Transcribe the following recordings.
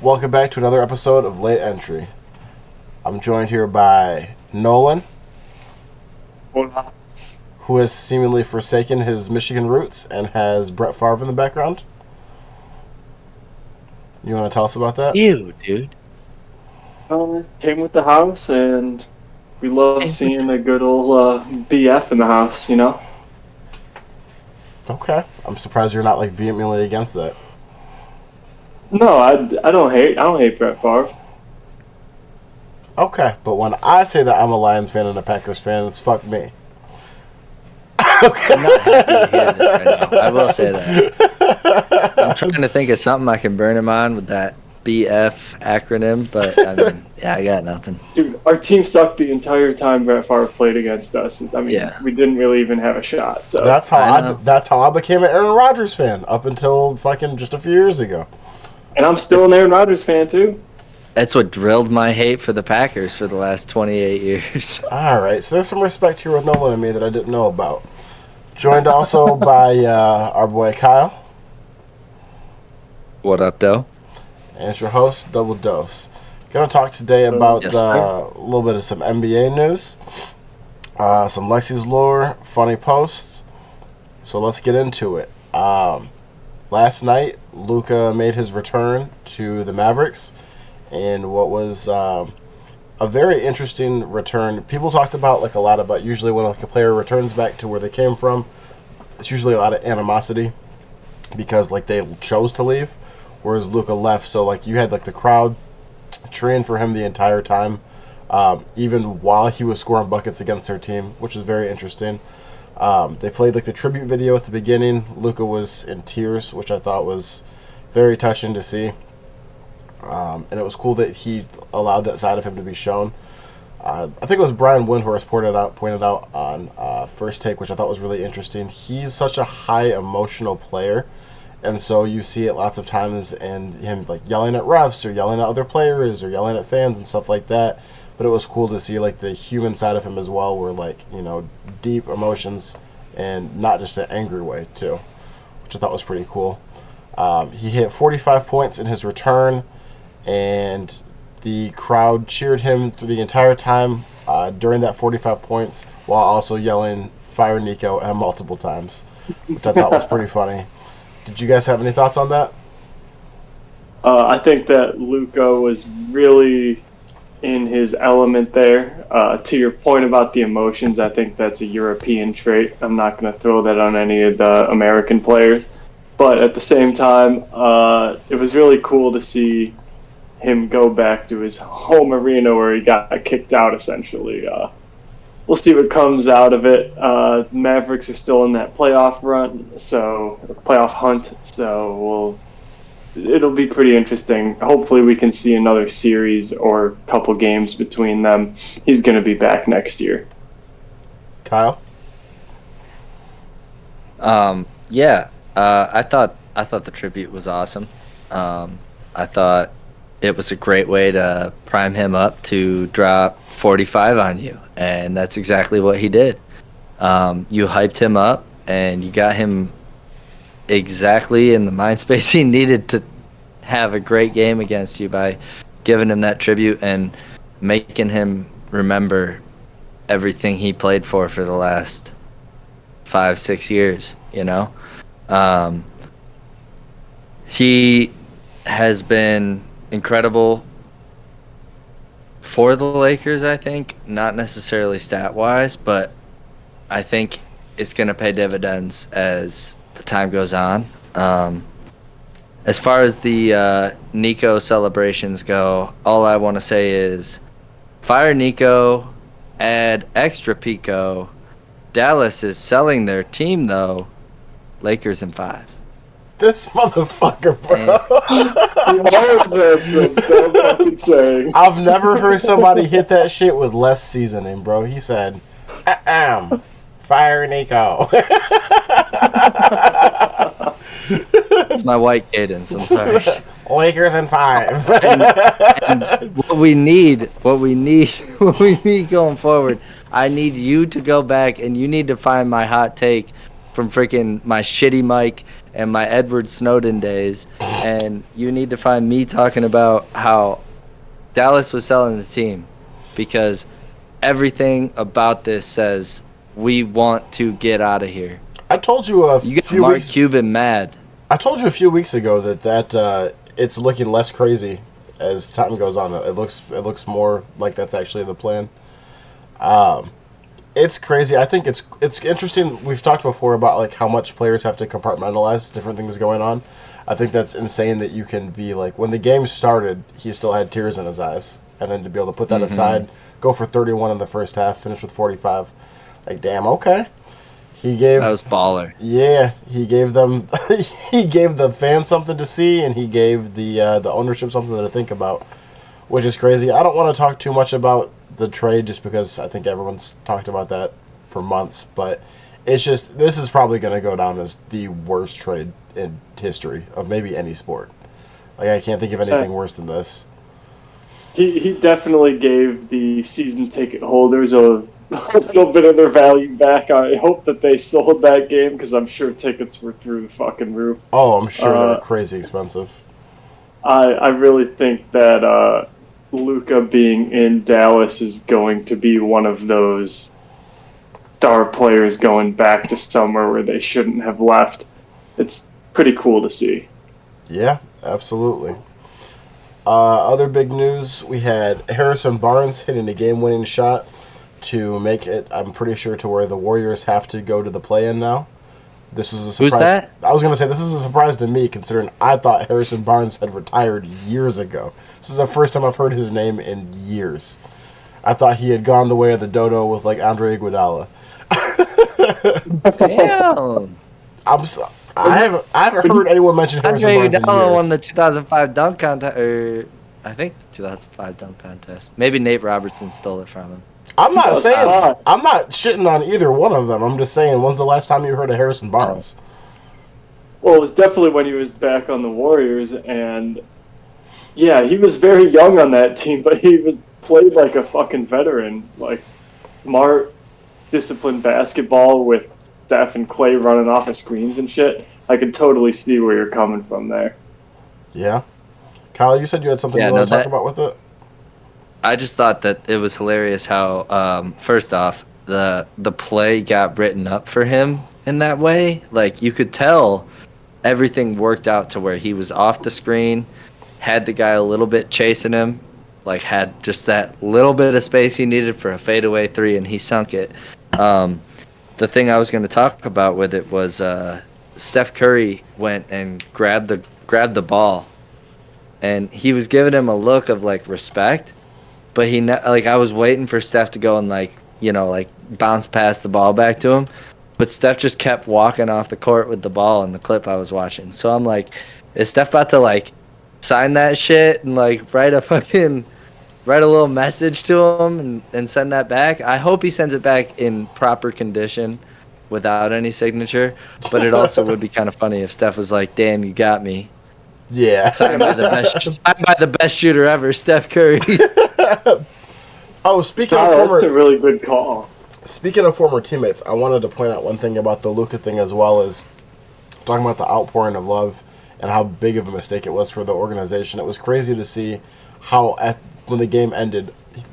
Welcome back to another episode of Late Entry. I'm joined here by Nolan, Hola. who has seemingly forsaken his Michigan roots and has Brett Favre in the background. You want to tell us about that? Ew, dude. Came with the house, and we love seeing a good old BF in the house, you know? Okay. I'm surprised you're not like vehemently against that. No, I don't hate Brett Favre. Okay, but when I say that I'm a Lions fan and a Packers fan, it's fuck me. I'm not happy to hear this right now. I will say that. I'm trying to think of something I can burn him on with that BF acronym, but I mean, yeah, I got nothing. Dude, our team sucked the entire time Brett Favre played against us. I mean, Yeah. we didn't really even have a shot. So That's how I know. that's how I became an Aaron Rodgers fan up until fucking just a few years ago. And I'm still an Aaron Rodgers fan, too. That's what drilled my hate for the Packers for the last 28 years. All right, so there's some respect here with Nolan and me that I didn't know about. Joined also by our boy Kyle, What up, though? and it's your host, Double Dose. Going to talk today about Yes, sir. a little bit of some NBA news, some Lexi's lore, funny posts. So let's get into it. Last night, Luka made his return to the Mavericks, and what was a very interesting return. People talked about like a lot about usually when like a player returns back to where they came from, it's usually a lot of animosity because like they chose to leave, whereas Luka left. So like you had like the crowd cheering for him the entire time, even while he was scoring buckets against their team, which is very interesting. They played like the tribute video at the beginning. Luka was in tears, which I thought was very touching to see. And it was cool that he allowed that side of him to be shown. I think it was Brian Windhorst pointed out on First Take, which I thought was really interesting. He's such a high emotional player, and so you see it lots of times, and him like yelling at refs or yelling at other players or yelling at fans and stuff like that. But it was cool to see like the human side of him as well, where like deep emotions and not just an angry way too, which I thought was pretty cool. He hit 45 points in his return, and the crowd cheered him through the entire time during that 45 points, while also yelling "Fire Nico" multiple times, which I thought was pretty funny. Did you guys have any thoughts on that? I think that Luka was really in his element there. To your point about the emotions, I think that's a European trait. I'm not going to throw that on any of the American players. But at the same time, it was really cool to see him go back to his home arena where he got kicked out, essentially. We'll see what comes out of it. Mavericks are still in that playoff hunt, so it'll be pretty interesting. Hopefully we can see another series or couple games between them. He's going to be back next year. Kyle? Yeah. I thought the tribute was awesome. I thought it was a great way to prime him up to drop 45 on you, and that's exactly what he did. You hyped him up, and you got him exactly in the mind space he needed to have a great game against you by giving him that tribute and making him remember everything he played for the last 5-6 years, He has been incredible for the Lakers, I think. Not necessarily stat-wise, but I think it's going to pay dividends as the time goes on. As far as the Nico celebrations go, all I want to say is fire Nico, add extra Pico. Dallas is selling their team, though. Lakers in 5. This motherfucker, bro. I've never heard somebody hit that shit with less seasoning, bro. He said, fire Nico. It's my white cadence, I'm sorry. Lakers in 5. and what we need going forward, I need you to go back and you need to find my hot take from freaking my shitty mic and my Edward Snowden days, and you need to find me talking about how Dallas was selling the team, because everything about this says we want to get out of here. I told you You got Mark Cuban mad. I told you a few weeks ago that it's looking less crazy as time goes on. It looks more like that's actually the plan. It's crazy. I think it's interesting. We've talked before about like how much players have to compartmentalize different things going on. I think that's insane that you can be like, when the game started, he still had tears in his eyes, and then to be able to put that aside, go for 31 in the first half, finish with 45. Like, damn, okay. That was baller. Yeah, he gave them, he gave the fans something to see, and he gave the ownership something to think about, which is crazy. I don't want to talk too much about the trade just because I think everyone's talked about that for months, but it's just, this is probably going to go down as the worst trade in history of maybe any sport. Like, I can't think of anything worse than this. He definitely gave the season ticket holders a little bit of their value back. I hope that they sold that game, because I'm sure tickets were through the fucking roof. Oh, I'm sure they're crazy expensive. I really think that Luka being in Dallas is going to be one of those star players going back to somewhere where they shouldn't have left. It's pretty cool to see. Yeah, absolutely. Other big news, we had Harrison Barnes hitting a game-winning shot to make it, I'm pretty sure, to where the Warriors have to go to the play-in now. This was a surprise. Who's that? I was going to say, this is a surprise to me, considering I thought Harrison Barnes had retired years ago. This is the first time I've heard his name in years. I thought he had gone the way of the dodo with, like, Andre Iguodala. Damn. I haven't heard anyone mention Harrison Barnes in years. Andre Iguodala won the 2005 dunk contest, or I think 2005 dunk contest. Maybe Nate Robertson stole it from him. I'm not shitting on either one of them. I'm just saying, when's the last time you heard of Harrison Barnes? Well, it was definitely when he was back on the Warriors, and yeah, he was very young on that team, but he played like a fucking veteran. Like, smart, disciplined basketball with Steph and Clay running off of screens and shit. I can totally see where you're coming from there. Yeah. Kyle, you said you had something you want to talk about with it? I just thought that it was hilarious how, first off, the play got written up for him in that way. Like, you could tell everything worked out to where he was off the screen, had the guy a little bit chasing him, like had just that little bit of space he needed for a fadeaway three, and he sunk it. The thing I was going to talk about with it was Steph Curry went and grabbed the ball, and he was giving him a look of like respect. But I was waiting for Steph to go and like bounce past the ball back to him, but Steph just kept walking off the court with the ball in the clip I was watching. So I'm like, is Steph about to like sign that shit and like write a little message to him and send that back? I hope he sends it back in proper condition without any signature. But it also would be kind of funny if Steph was like, "Damn, you got me." Yeah. Signed by the best shooter ever, Steph Curry. Oh, that's a really good call. Speaking of former teammates, I wanted to point out one thing about the Luka thing, as well as talking about the outpouring of love and how big of a mistake it was for the organization. It was crazy to see how when the game ended,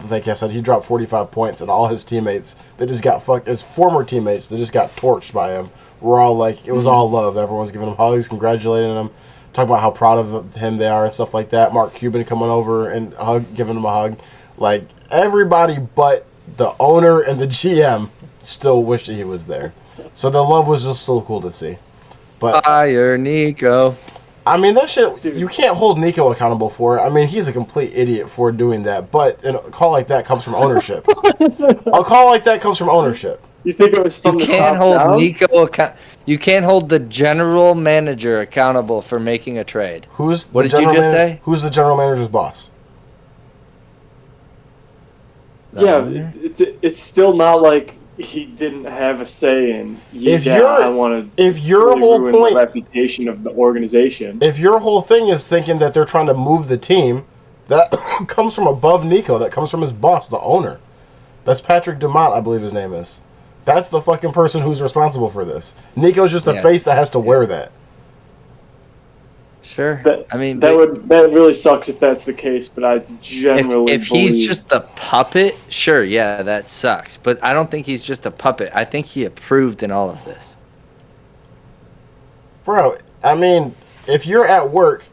like I said, he dropped 45 points, and all his teammates, they just got fucked. His former teammates, they just got torched by him. We're all like, it was all love. Everyone was giving him hugs, congratulating him, talking about how proud of him they are and stuff like that. Mark Cuban coming over and giving him a hug. Like, everybody but the owner and the GM still wished that he was there. So the love was just still cool to see. But fire Nico. I mean, that shit, you can't hold Nico accountable for it. I mean, he's a complete idiot for doing that. But a call like that comes from ownership. A call like that comes from ownership. You think it was from You the can't top hold down? Nico You can't hold the general manager accountable for making a trade. What did you just say? Who's the general manager's boss? Yeah, it's still not like he didn't have a say in. If your whole point, the reputation of the organization. If your whole thing is thinking that they're trying to move the team, that comes from above Nico. That comes from his boss, the owner. That's Patrick Dumont, I believe his name is. That's the fucking person who's responsible for this. Nico's just a face that has to wear that. Sure. That really sucks if that's the case. But I generally if he's just the puppet, sure, yeah, that sucks. But I don't think he's just a puppet. I think he approved in all of this. Bro, I mean, if you're at work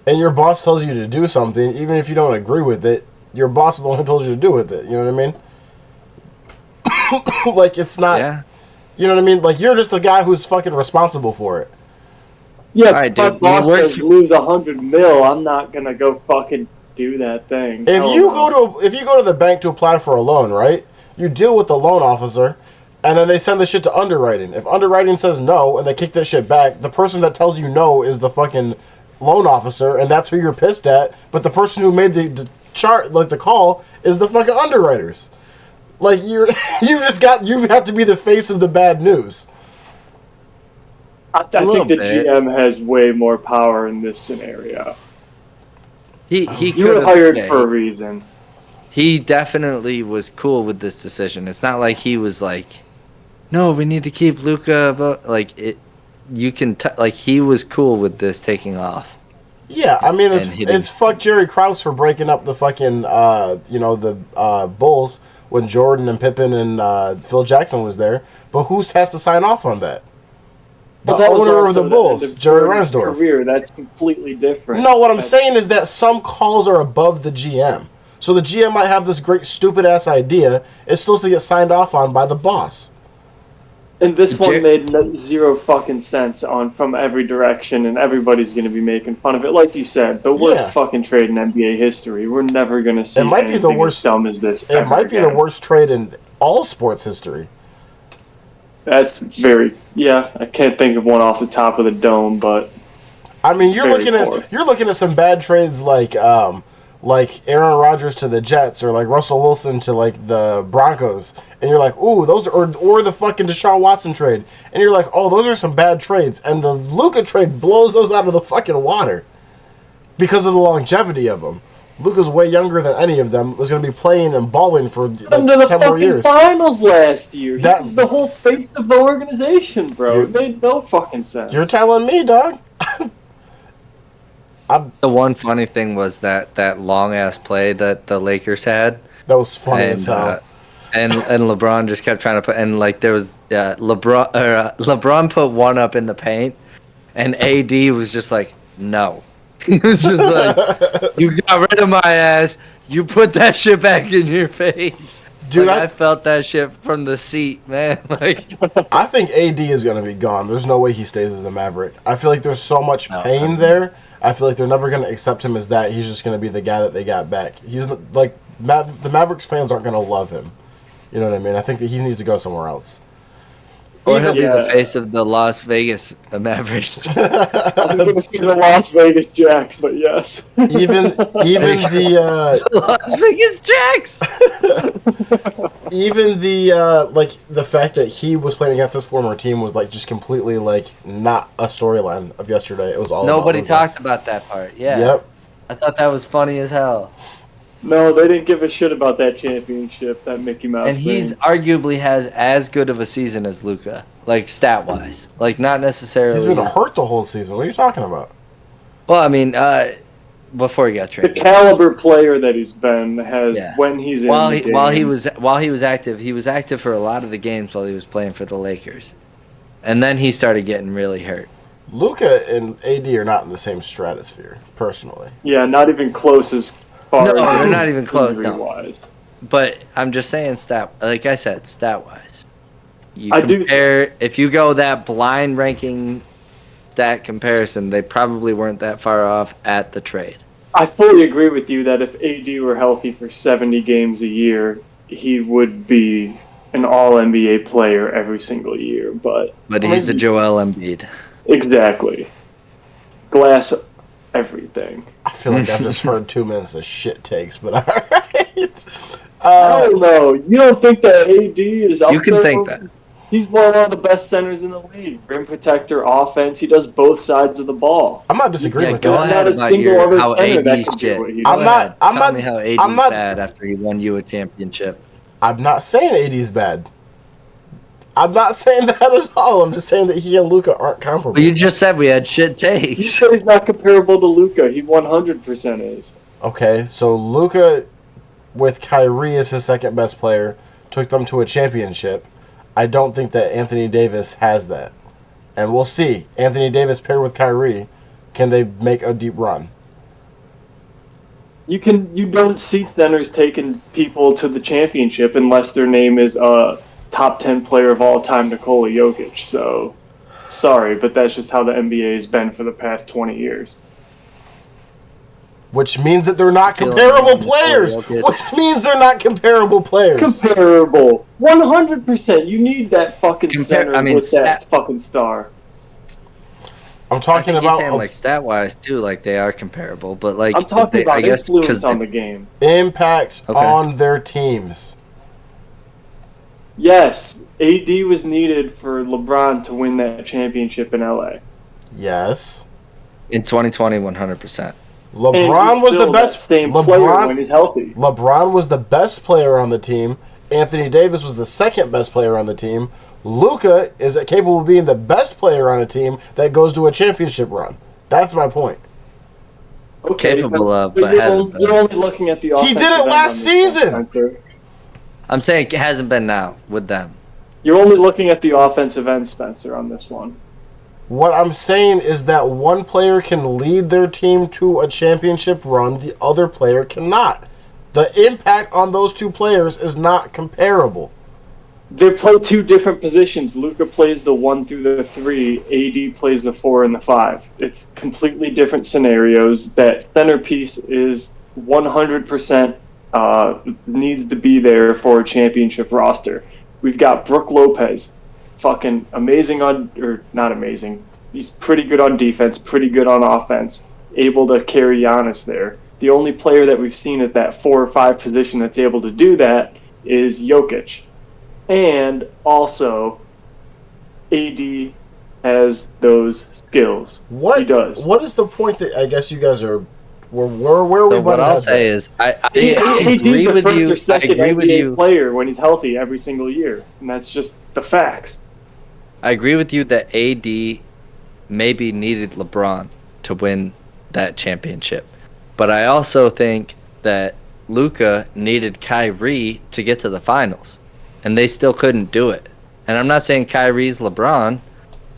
and your boss tells you to do something, even if you don't agree with it, your boss is the one who told you to do with it. You know what I mean? Like, it's not... Yeah. You know what I mean? Like, you're just the guy who's fucking responsible for it. Yeah, right, my dude. boss says lose $100 million. I'm not gonna go fucking do that thing. If you go to the bank to apply for a loan, right? You deal with the loan officer, and then they send the shit to underwriting. If underwriting says no and they kick that shit back, the person that tells you no is the fucking loan officer, and that's who you're pissed at. But the person who made the chart, like the call, is the fucking underwriters. Like you have to be the face of the bad news. I think the GM has way more power in this scenario. He was hired for a reason. He definitely was cool with this decision. It's not like he was like, "No, we need to keep Luka." But like it, you can like he was cool with this taking off. Yeah, I mean it's fuck Jerry Krause for breaking up the fucking the Bulls when Jordan and Pippen and Phil Jackson was there. But who has to sign off on that? The owner of the Bulls, Jerry Reinsdorf. Career, that's completely different. No, what I'm saying is that some calls are above the GM. So the GM might have this great stupid ass idea. It's supposed to get signed off on by the boss. And this one made zero fucking sense from every direction, and everybody's going to be making fun of it. Like you said, the worst fucking trade in NBA history. We're never going to see anything as dumb as this. It might be the worst trade in all sports history. That's I can't think of one off the top of the dome, but I mean, you're looking at some bad trades like Aaron Rodgers to the Jets or like Russell Wilson to like the Broncos, and you're like, ooh, those are or the fucking Deshaun Watson trade, and you're like, oh, those are some bad trades, and the Luka trade blows those out of the fucking water because of the longevity of them. Luka's way younger than any of them. Was going to be playing and balling for like 10 more years. Finals last year. He was the whole face of the organization, bro. It made no fucking sense. You're telling me, dog. The one funny thing was that long ass play that the Lakers had. That was funny as hell. And LeBron just kept trying to put there was LeBron put one up in the paint, and AD was just like, no. He was just like, you got rid of my ass. You put that shit back in your face. Dude, I felt that shit from the seat, man. Like, I think AD is going to be gone. There's no way he stays as a Maverick. I feel like there's so much pain there. I feel like they're never going to accept him as that. He's just going to be the guy that they got back. He's like the Mavericks fans aren't going to love him. You know what I mean? I think that he needs to go somewhere else. Or he'll be the face of the Las Vegas Mavericks. I'm going to see the Las Vegas Jacks, but yes. Even the Las Vegas Jacks. Even the fact that he was playing against his former team was like just completely like not a storyline of yesterday. It was all nobody talked about that part. Yeah. Yep. I thought that was funny as hell. No, they didn't give a shit about that championship, that Mickey Mouse and he's arguably had as good of a season as Luka, like stat-wise. Like, not necessarily... He's been hurt the whole season. What are you talking about? Well, I mean, before he got traded. The caliber player that he's been has, when he's in the game. While he was active for a lot of the games while he was playing for the Lakers. And then he started getting really hurt. Luka and AD are not in the same stratosphere, personally. Yeah, not even close as... No, they're not even close. No. But I'm just saying, like I said, stat-wise. If you go that blind ranking stat comparison, they probably weren't that far off at the trade. I fully agree with you that if AD were healthy for 70 games a year, he would be an all-NBA player every single year. But he's a Joel Embiid. Exactly. Glass everything. I feel like I've just heard 2 minutes of shit takes, but all right. I don't know. You don't think that AD is up You can think that. He's one of the best centers in the league. Rim protector, offense. He does both sides of the ball. I'm not disagreeing with that. Go ahead about how AD's shit. Tell me how AD's bad after he won you a championship. I'm not saying AD's bad. I'm not saying that at all. I'm just saying that he and Luka aren't comparable. But you just said we had shit You takes. said he's not comparable to Luka. He 100% is. Okay, so Luka, with Kyrie as his second best player, took them to a championship. I don't think that Anthony Davis has that. And we'll see. Anthony Davis paired with Kyrie, can they make a deep run? You don't see centers taking people to the championship unless their name is top 10 player of all time, Nikola Jokic. So, sorry, but that's just how the NBA has been for the past 20 years. Which means that they're not comparable players. Which means they're not comparable players. Comparable. 100%. You need that fucking center with that fucking star. I'm talking about saying, like, stat-wise, too, like, they are comparable. But, like, I'm talking about influence on the game. Impact on their teams. Yes, AD was needed for LeBron to win that championship in LA. Yes. In 2020, 100%. LeBron was the best player when he's healthy. LeBron was the best player on the team. Anthony Davis was the second best player on the team. Luka is capable of being the best player on a team that goes to a championship run. That's my point. Okay, capable of, but hasn't been. You're only looking at the offensive. He did it last season. I'm saying it hasn't been now with them. You're only looking at the offensive end, Spencer, on this one. What I'm saying is that one player can lead their team to a championship run, the other player cannot. The impact on those two players is not comparable. They play two different positions. Luka plays the 1 through the 3. AD plays the 4 and the 5. It's completely different scenarios. That centerpiece is 100% needs to be there for a championship roster. We've got Brook Lopez, fucking amazing or not amazing. He's pretty good on defense, pretty good on offense, able to carry Giannis there. The only player that we've seen at that 4 or 5 position that's able to do that is Jokic. And also, AD has those skills. He does. What is the point that I guess you guys are? Where are we? So what I'll say is, I agree with you. I agree with you. Player when he's healthy every single year, and that's just the facts. I agree with you that AD maybe needed LeBron to win that championship, but I also think that Luka needed Kyrie to get to the finals, and they still couldn't do it. And I'm not saying Kyrie's LeBron,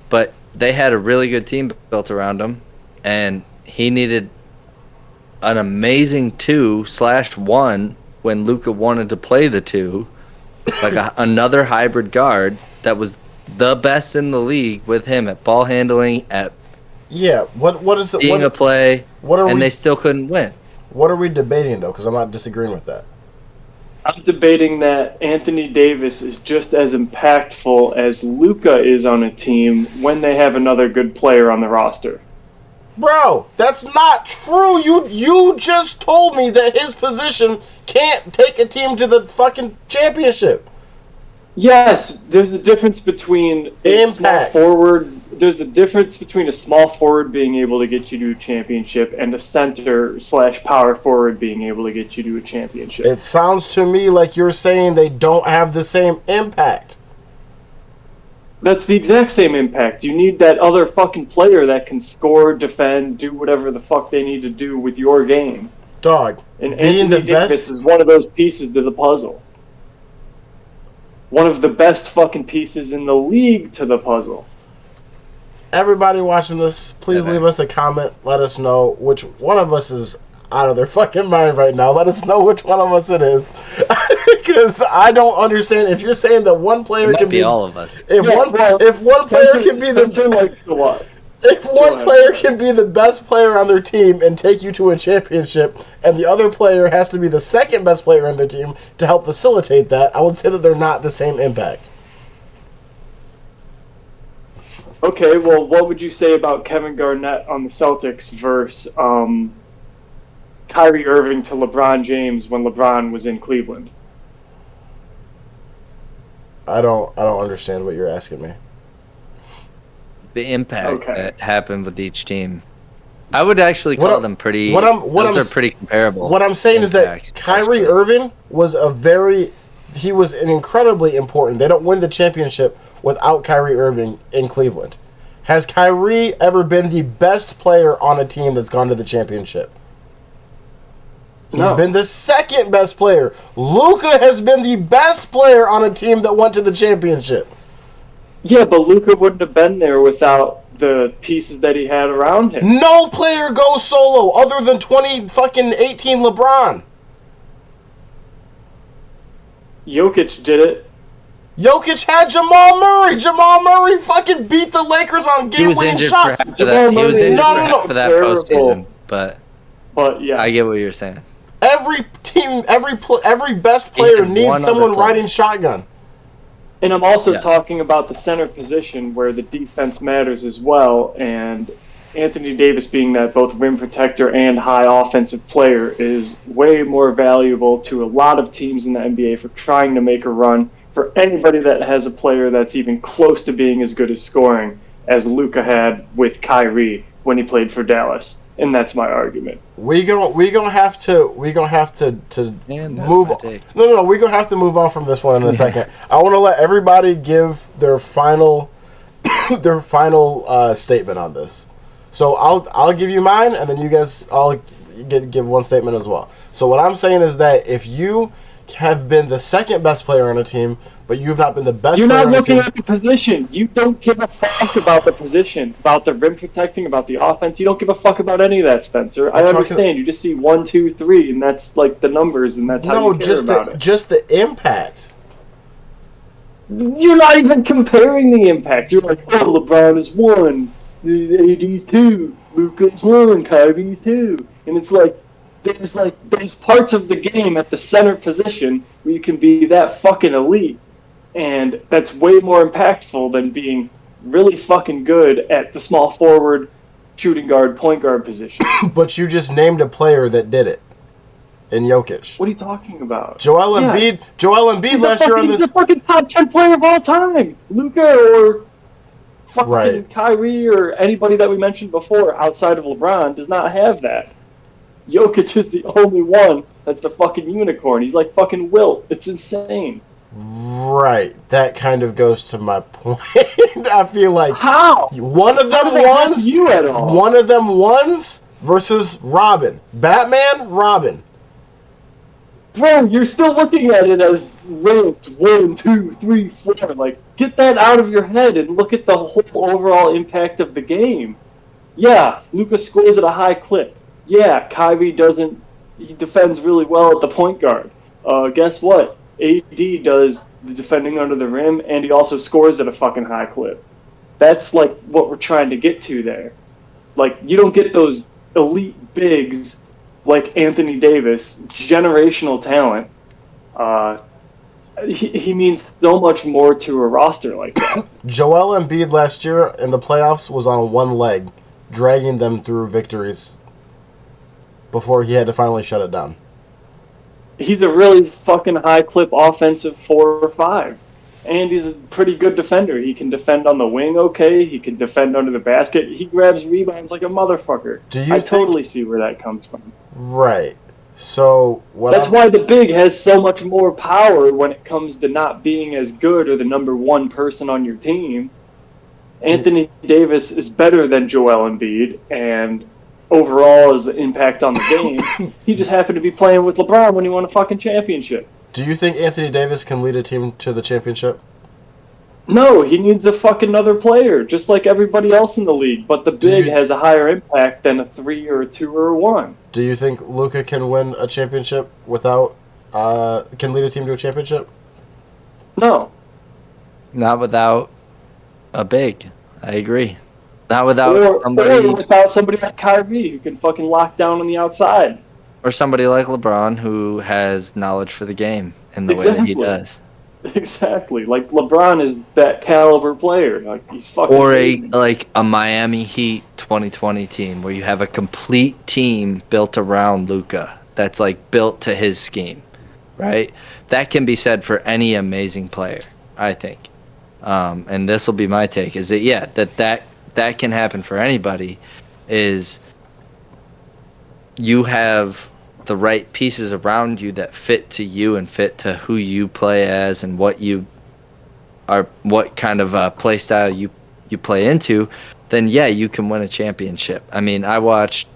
but they had a really good team built around him, and he needed an amazing 2/1 when Luka wanted to play the 2, like another hybrid guard that was the best in the league with him at ball handling, at what is being a play, and they still couldn't win. What are we debating though? Because I'm not disagreeing with that. I'm debating that Anthony Davis is just as impactful as Luka is on a team when they have another good player on the roster. Bro, that's not true. You just told me that his position can't take a team to the fucking championship. Yes, there's a difference between impact forward. There's a difference between a small forward being able to get you to a championship and a center/power forward being able to get you to a championship. It sounds to me like you're saying they don't have the same impact. That's the exact same impact. You need that other fucking player that can score, defend, do whatever the fuck they need to do with your game. Dog, and being Anthony Davis is one of those pieces to the puzzle. One of the best fucking pieces in the league to the puzzle. Everybody watching this, please leave us a comment. Let us know which one of us is out of their fucking mind right now. Let us know which one of us it is. Because I don't understand. If you're saying that one player can be all of us. If one player can be the If one player can be the best player on their team and take you to a championship, and the other player has to be the second best player on their team to help facilitate that, I would say that they're not the same impact. Okay, well, what would you say about Kevin Garnett on the Celtics versus Kyrie Irving to LeBron James when LeBron was in Cleveland? I don't understand what you're asking me. The impact that happened with each team. I would actually call them pretty. Those are pretty comparable. What I'm saying is that Kyrie Irving was a very he was an incredibly important. They don't win the championship without Kyrie Irving in Cleveland. Has Kyrie ever been the best player on a team that's gone to the championship? He's been the second best player. Luka has been the best player on a team that went to the championship. Yeah, but Luka wouldn't have been there without the pieces that he had around him. No player goes solo other than 2018 LeBron. Jokic did it. Jokic had Jamal Murray. Jamal Murray fucking beat the Lakers on game-winning shots. He was injured for that postseason, but yeah, I get what you're saying. Every team, every best player needs someone riding shotgun. And I'm also talking about the center position where the defense matters as well. And Anthony Davis, being that both rim protector and high offensive player, is way more valuable to a lot of teams in the NBA for trying to make a run. For anybody that has a player that's even close to being as good as scoring as Luka had with Kyrie when he played for Dallas. And that's my argument. We gonna have to move on. No. We're gonna have to move on from this one in a second. I want to let everybody give their final statement on this. So I'll give you mine, and then you guys all give one statement as well. So what I'm saying is that if you have been the second best player on a team, but you've not been the best player on a team. You're not looking at the position. You don't give a fuck about the position, about the rim protecting, about the offense. You don't give a fuck about any of that, Spencer. I understand. You just see 1, 2, 3, and that's like the numbers, and that's how you care about it. Just the impact. You're not even comparing the impact. You're like, oh, LeBron is 1, AD's 2, Luka's 1, Kyrie's 2, and it's like, there's parts of the game at the center position where you can be that fucking elite, and that's way more impactful than being really fucking good at the small forward, shooting guard, point guard position. But you just named a player that did it in Jokic. What are you talking about? Joel Embiid last year on this. He's the fucking top 10 player of all time. Luka or fucking Kyrie or anybody that we mentioned before outside of LeBron does not have that. Jokic is the only one that's the fucking unicorn. He's like fucking Wilt. It's insane. Right. That kind of goes to my point. I feel like how one of them ones. You at all? One of them ones versus Robin. Batman, Robin. Bro, you're still looking at it as ranked 1, 2, 3, 4. Like, get that out of your head and look at the whole overall impact of the game. Yeah, Luka scores at a high clip. Yeah, Kyrie he defends really well at the point guard. Guess what? AD does the defending under the rim, and he also scores at a fucking high clip. That's like what we're trying to get to there. Like, you don't get those elite bigs like Anthony Davis, generational talent. He means so much more to a roster like that. Joel Embiid last year in the playoffs was on one leg, dragging them through victories before he had to finally shut it down. He's a really fucking high-clip offensive 4 or 5. And he's a pretty good defender. He can defend on the wing okay. He can defend under the basket. He grabs rebounds like a motherfucker. I totally see where that comes from. Right. So that's why the big has so much more power when it comes to not being as good or the number one person on your team. Anthony Davis is better than Joel Embiid, and overall his impact on the game. He just happened to be playing with LeBron when he won a fucking championship. Do you think Anthony Davis can lead a team to the championship? No, he needs a fucking other player, just like everybody else in the league. But the big has a higher impact than a 3 or a 2 or a 1. Do you think Luka can win a championship without, can lead a team to a championship? No. Not without a big. I agree. Not without somebody... Or without somebody like Kyrie who can fucking lock down on the outside. Or somebody like LeBron who has knowledge for the game in the way that he does. Exactly. Like, LeBron is that caliber player. Like, he's fucking or amazing. a Miami Heat 2020 team where you have a complete team built around Luka that's like built to his scheme, right? That can be said for any amazing player, I think. And this will be my take, is that that can happen for anybody, is you have the right pieces around you that fit to you and fit to who you play as and what you are, what kind of play style you play into, then yeah, you can win a championship. I mean, I watched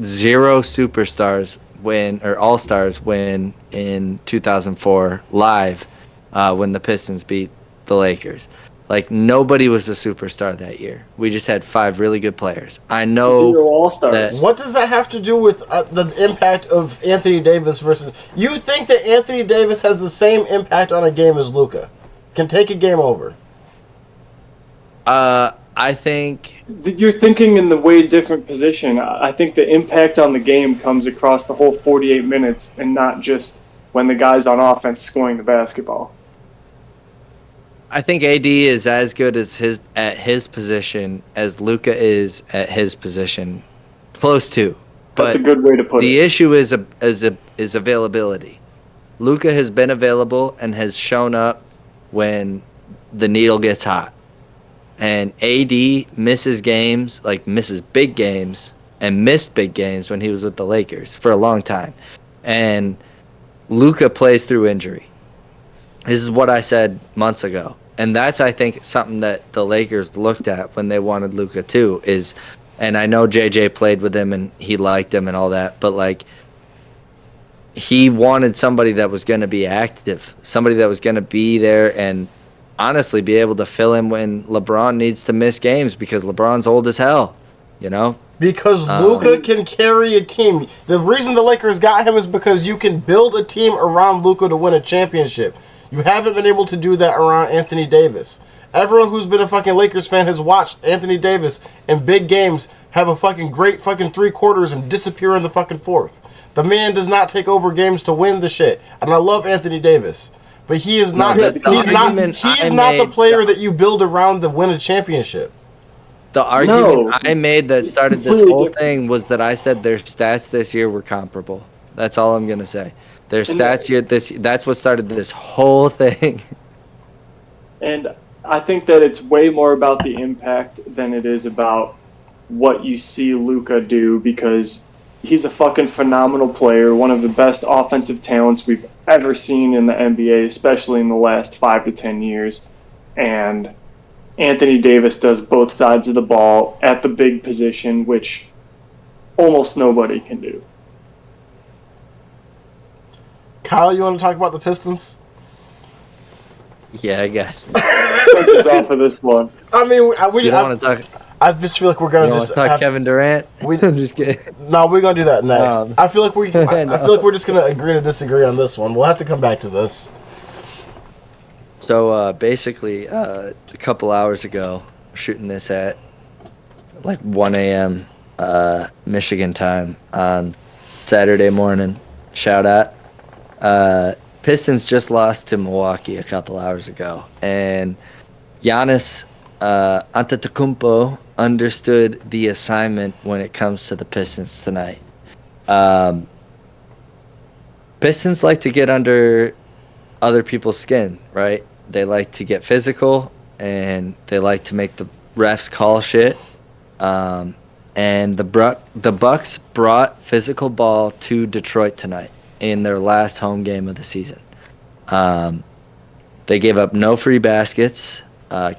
0 superstars win, or all-stars win, in 2004 live when the Pistons beat the Lakers. Like, nobody was a superstar that year. We just had 5 really good players. I know 0 all-stars. that. What does that have to do with the impact of Anthony Davis versus... You think that Anthony Davis has the same impact on a game as Luka? Can take a game over? I think You're thinking in the way different position. I think the impact on the game comes across the whole 48 minutes and not just when the guy's on offense scoring the basketball. AD is as good as at his position as Luka is at his position, close to. But That's a good way to put the it. issue is availability. Luka has been available and has shown up when the needle gets hot. And AD misses games, like misses big games, and missed big games when he was with the Lakers for a long time. And Luka plays through injury. This is what I said months ago. And that's, I think, something that the Lakers looked at when they wanted Luka too, is, and I know JJ played with him and he liked him and all that, but like, he wanted somebody that was going to be active, somebody that was going to be there and honestly be able to fill in when LeBron needs to miss games, because LeBron's old as hell, you know? Because Luka can carry a team. The reason the Lakers got him is because you can build a team around Luka to win a championship. You haven't been able to do that around Anthony Davis. Everyone who's been a fucking Lakers fan has watched Anthony Davis in big games have a fucking great fucking 3 quarters and disappear in the fucking 4th. The man does not take over games to win the shit. And I love Anthony Davis. But he is not. He's not the player that you build around to win a championship. The argument I made that started this whole thing was that I said their stats this year were comparable. That's all I'm gonna say. Their stats here that's what started this whole thing. And I think that it's way more about the impact than it is about what you see Luka do, because he's a fucking phenomenal player, one of the best offensive talents we've ever seen in the NBA, especially in the last 5 to 10 years. And Anthony Davis does both sides of the ball at the big position, which almost nobody can do. Kyle, you want to talk about the Pistons? Yeah, I guess. Push us off of this one. I mean, You don't want to talk? I just feel like we're gonna just talk Kevin Durant. I'm just kidding. No, we're gonna do that next. I feel like I feel like we're just gonna agree to disagree on this one. We'll have to come back to this. So basically, a couple hours ago, shooting this at like 1 a.m. Michigan time on Saturday morning. Shout out. Pistons just lost to Milwaukee a couple hours ago, and Giannis Antetokounmpo understood the assignment when it comes to the Pistons tonight. Pistons like to get under other people's skin, right? They like to get physical, and they like to make the refs call shit. And the Bucks brought physical ball to Detroit tonight in their last home game of the season. They gave up no free baskets.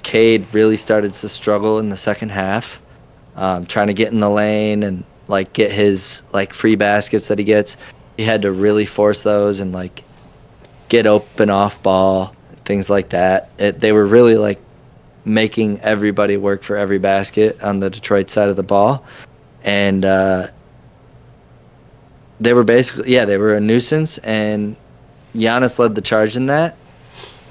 Cade really started to struggle in the second half, trying to get in the lane and like get his like free baskets that he gets. He had to really force those and like get open off ball, things like that. They were really like making everybody work for every basket on the Detroit side of the ball, and they were they were a nuisance, and Giannis led the charge in that.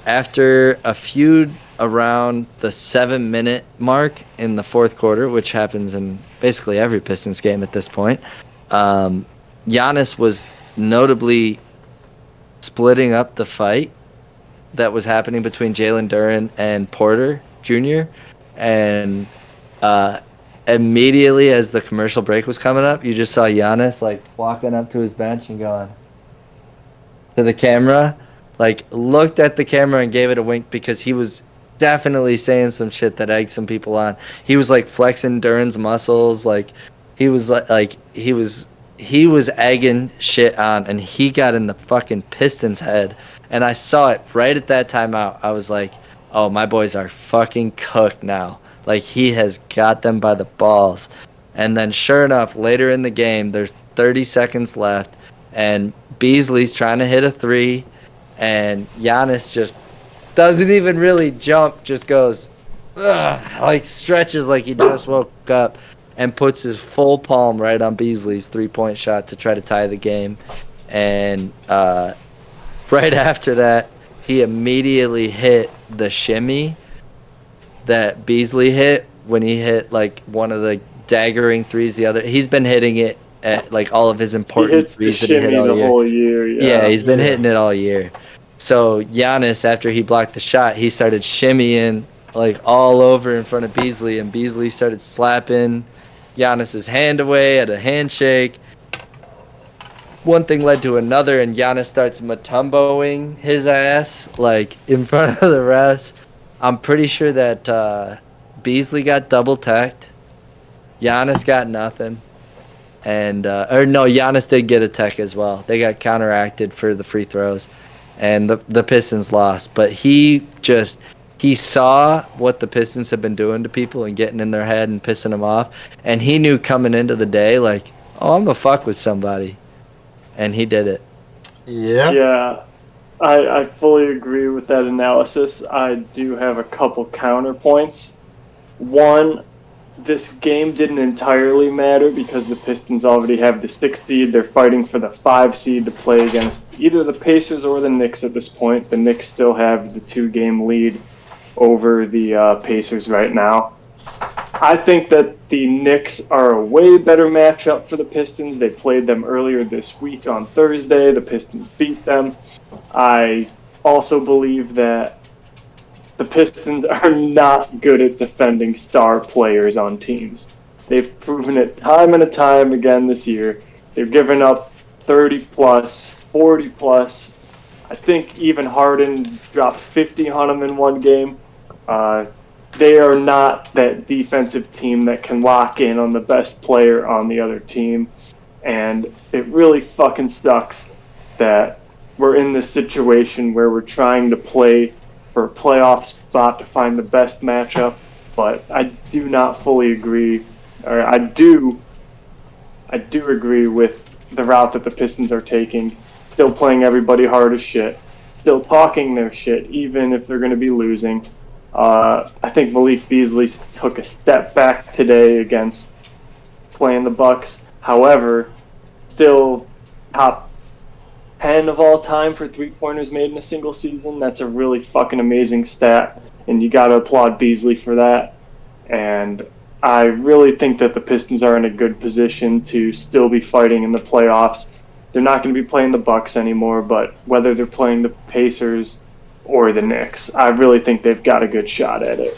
After a feud around the 7-minute mark in the fourth quarter, which happens in basically every Pistons game at this point, Giannis was notably splitting up the fight that was happening between Jalen Duren and Porter Jr. And immediately as the commercial break was coming up, you just saw Giannis like walking up to his bench and going to the camera, like looked at the camera and gave it a wink, because he was definitely saying some shit that egged some people on. He was like flexing Duren's muscles, like he was he was egging shit on, and he got in the fucking Pistons' head. And I saw it right at that timeout. I was like, oh, my boys are fucking cooked now. Like, he has got them by the balls. And then sure enough, later in the game, there's 30 seconds left, and Beasley's trying to hit a three, and Giannis just doesn't even really jump, just goes, ugh, like stretches like he just woke up, and puts his full palm right on Beasley's three-point shot to try to tie the game. And right after that, he immediately hit the shimmy that Beasley hit when he hit like one of the daggering threes. He's been hitting it at like all of his important threes that he hit all year. Whole year. Yeah, he's been hitting it all year. So Giannis, after he blocked the shot, he started shimmying like all over in front of Beasley, and Beasley started slapping Giannis's hand away at a handshake. One thing led to another, and Giannis starts Mutomboing his ass like in front of the refs. I'm pretty sure that Beasley got double teched. Giannis got nothing. And Giannis did get a tech as well. They got counteracted for the free throws, and the Pistons lost. But he saw what the Pistons have been doing to people and getting in their head and pissing them off, and he knew coming into the day, like, oh, I'm gonna fuck with somebody, and he did it. Yeah. Yeah, I fully agree with that analysis. I do have a couple counterpoints. One, this game didn't entirely matter because the Pistons already have the 6th seed. They're fighting for the 5 seed to play against either the Pacers or the Knicks at this point. The Knicks still have the 2-game lead over the Pacers right now. I think that the Knicks are a way better matchup for the Pistons. They played them earlier this week on Thursday. The Pistons beat them. I also believe that the Pistons are not good at defending star players on teams. They've proven it time and time again this year. They've given up 30-plus, 40-plus. I think even Harden dropped 50 on them in one game. They are not that defensive team that can lock in on the best player on the other team. And it really fucking sucks that we're in this situation where we're trying to play for a playoff spot to find the best matchup, but I do not fully agree, or I do agree with the route that the Pistons are taking, still playing everybody hard as shit, still talking their shit, even if they're going to be losing. I think Malik Beasley took a step back today against playing the Bucks. However, still top 10 of all time for three-pointers made in a single season. That's a really fucking amazing stat, and you got to applaud Beasley for that. And I really think that the Pistons are in a good position to still be fighting in the playoffs. They're not going to be playing the Bucks anymore, but whether they're playing the Pacers or the Knicks, I really think they've got a good shot at it.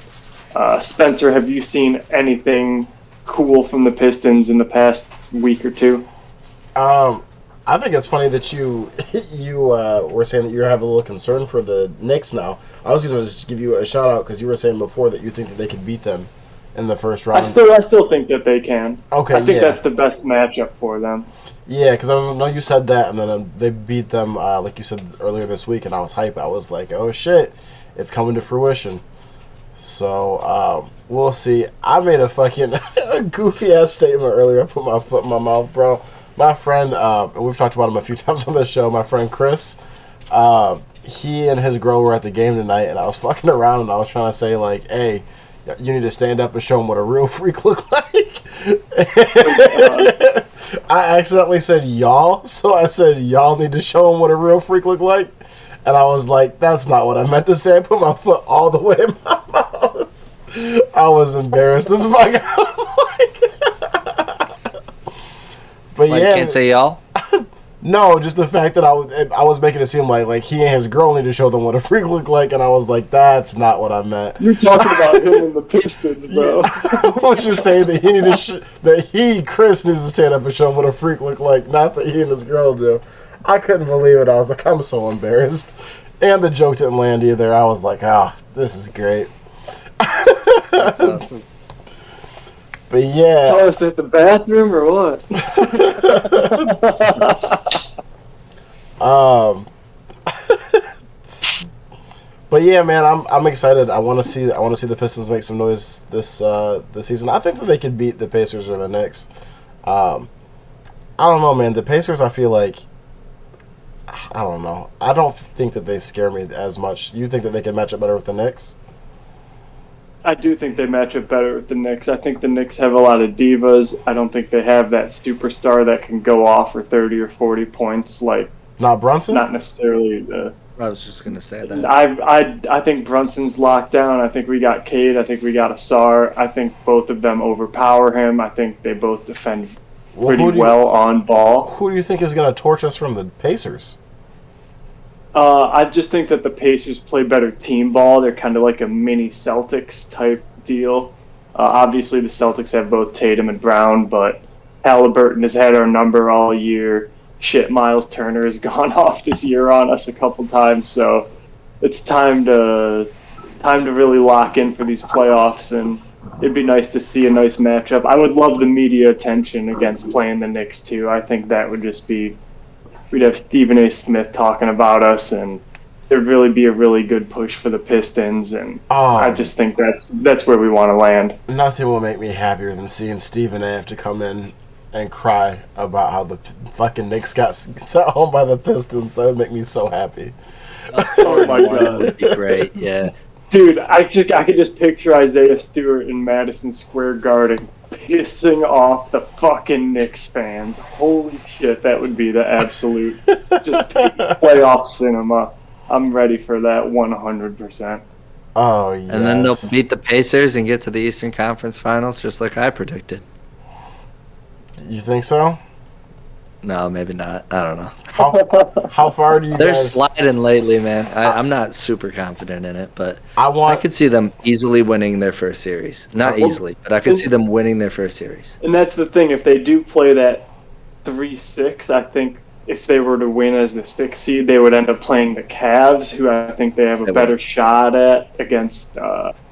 Spencer, have you seen anything cool from the Pistons in the past week or two? I think it's funny that you were saying that you have a little concern for the Knicks now. I was going to just give you a shout out because you were saying before that you think that they could beat them in the first round. I still think that they can. Okay, I think that's the best matchup for them. Yeah, because I know you said that, and then they beat them, like you said earlier this week, and I was hyped. I was like, oh shit, it's coming to fruition. So, we'll see. I made a fucking goofy-ass statement earlier. I put my foot in my mouth, bro. My friend, and we've talked about him a few times on this show, my friend Chris, he and his girl were at the game tonight, and I was fucking around, and I was trying to say, like, hey, you need to stand up and show him what a real freak look like. I accidentally said y'all, so I said y'all need to show him what a real freak look like. And I was like, that's not what I meant to say. I put my foot all the way in my mouth. I was embarrassed as fuck. I was like... But Why, yeah, you can't say y'all? No, just the fact that I was making it seem like he and his girl need to show them what a freak look like, and I was like, that's not what I meant. You're talking about him and the Pistons, bro. I was just saying that he needed Chris needs to stand up and show him what a freak look like, not that he and his girl do. I couldn't believe it. I was like, I'm so embarrassed. And the joke didn't land either. I was like, this is great. That's awesome. But yeah. Tell us at the bathroom or what? But yeah, man, I'm excited. I want to see the Pistons make some noise this season. I think that they could beat the Pacers or the Knicks. I don't know, man. The Pacers, I feel like, I don't know. I don't think that they scare me as much. You think that they can match up better with the Knicks? I do think they match up better with the Knicks. I think the Knicks have a lot of divas. I don't think they have that superstar that can go off for 30 or 40 points. Like, Not Brunson? not necessarily the. I was just gonna say that. I think Brunson's locked down. I think we got Cade. I think we got Asar. I think both of them overpower him. I think they both defend pretty well on ball. Who do you think is going to torch us from the Pacers? I just think that the Pacers play better team ball. They're kind of like a mini Celtics type deal. Obviously, the Celtics have both Tatum and Brown, but Halliburton has had our number all year. Shit, Miles Turner has gone off this year on us a couple times, so it's time to really lock in for these playoffs, and it'd be nice to see a nice matchup. I would love the media attention against playing the Knicks too. I think that would just be, we'd have Stephen A. Smith talking about us, and there'd really be a really good push for the Pistons, and I just think that's where we want to land. Nothing will make me happier than seeing Stephen A. have to come in and cry about how the fucking Knicks got sent home by the Pistons. That would make me so happy. Oh my god, That would be great. Yeah. dude! I could just picture Isaiah Stewart in Madison Square Garden pissing off the fucking Knicks fans. Holy shit, that would be the absolute just playoff cinema. I'm ready for that 100%. Oh yes. And then they'll beat the Pacers and get to the Eastern Conference Finals, just like I predicted. You think so? No, maybe not. I don't know. How far do you They're guys? sliding lately, man. I'm not super confident in it, but I I could see them easily winning their first series. Not easily, but I could see them winning their first series. And that's the thing. If they do play that 3-6, I think if they were to win as the 6th seed, they would end up playing the Cavs, who I think they have a better shot at against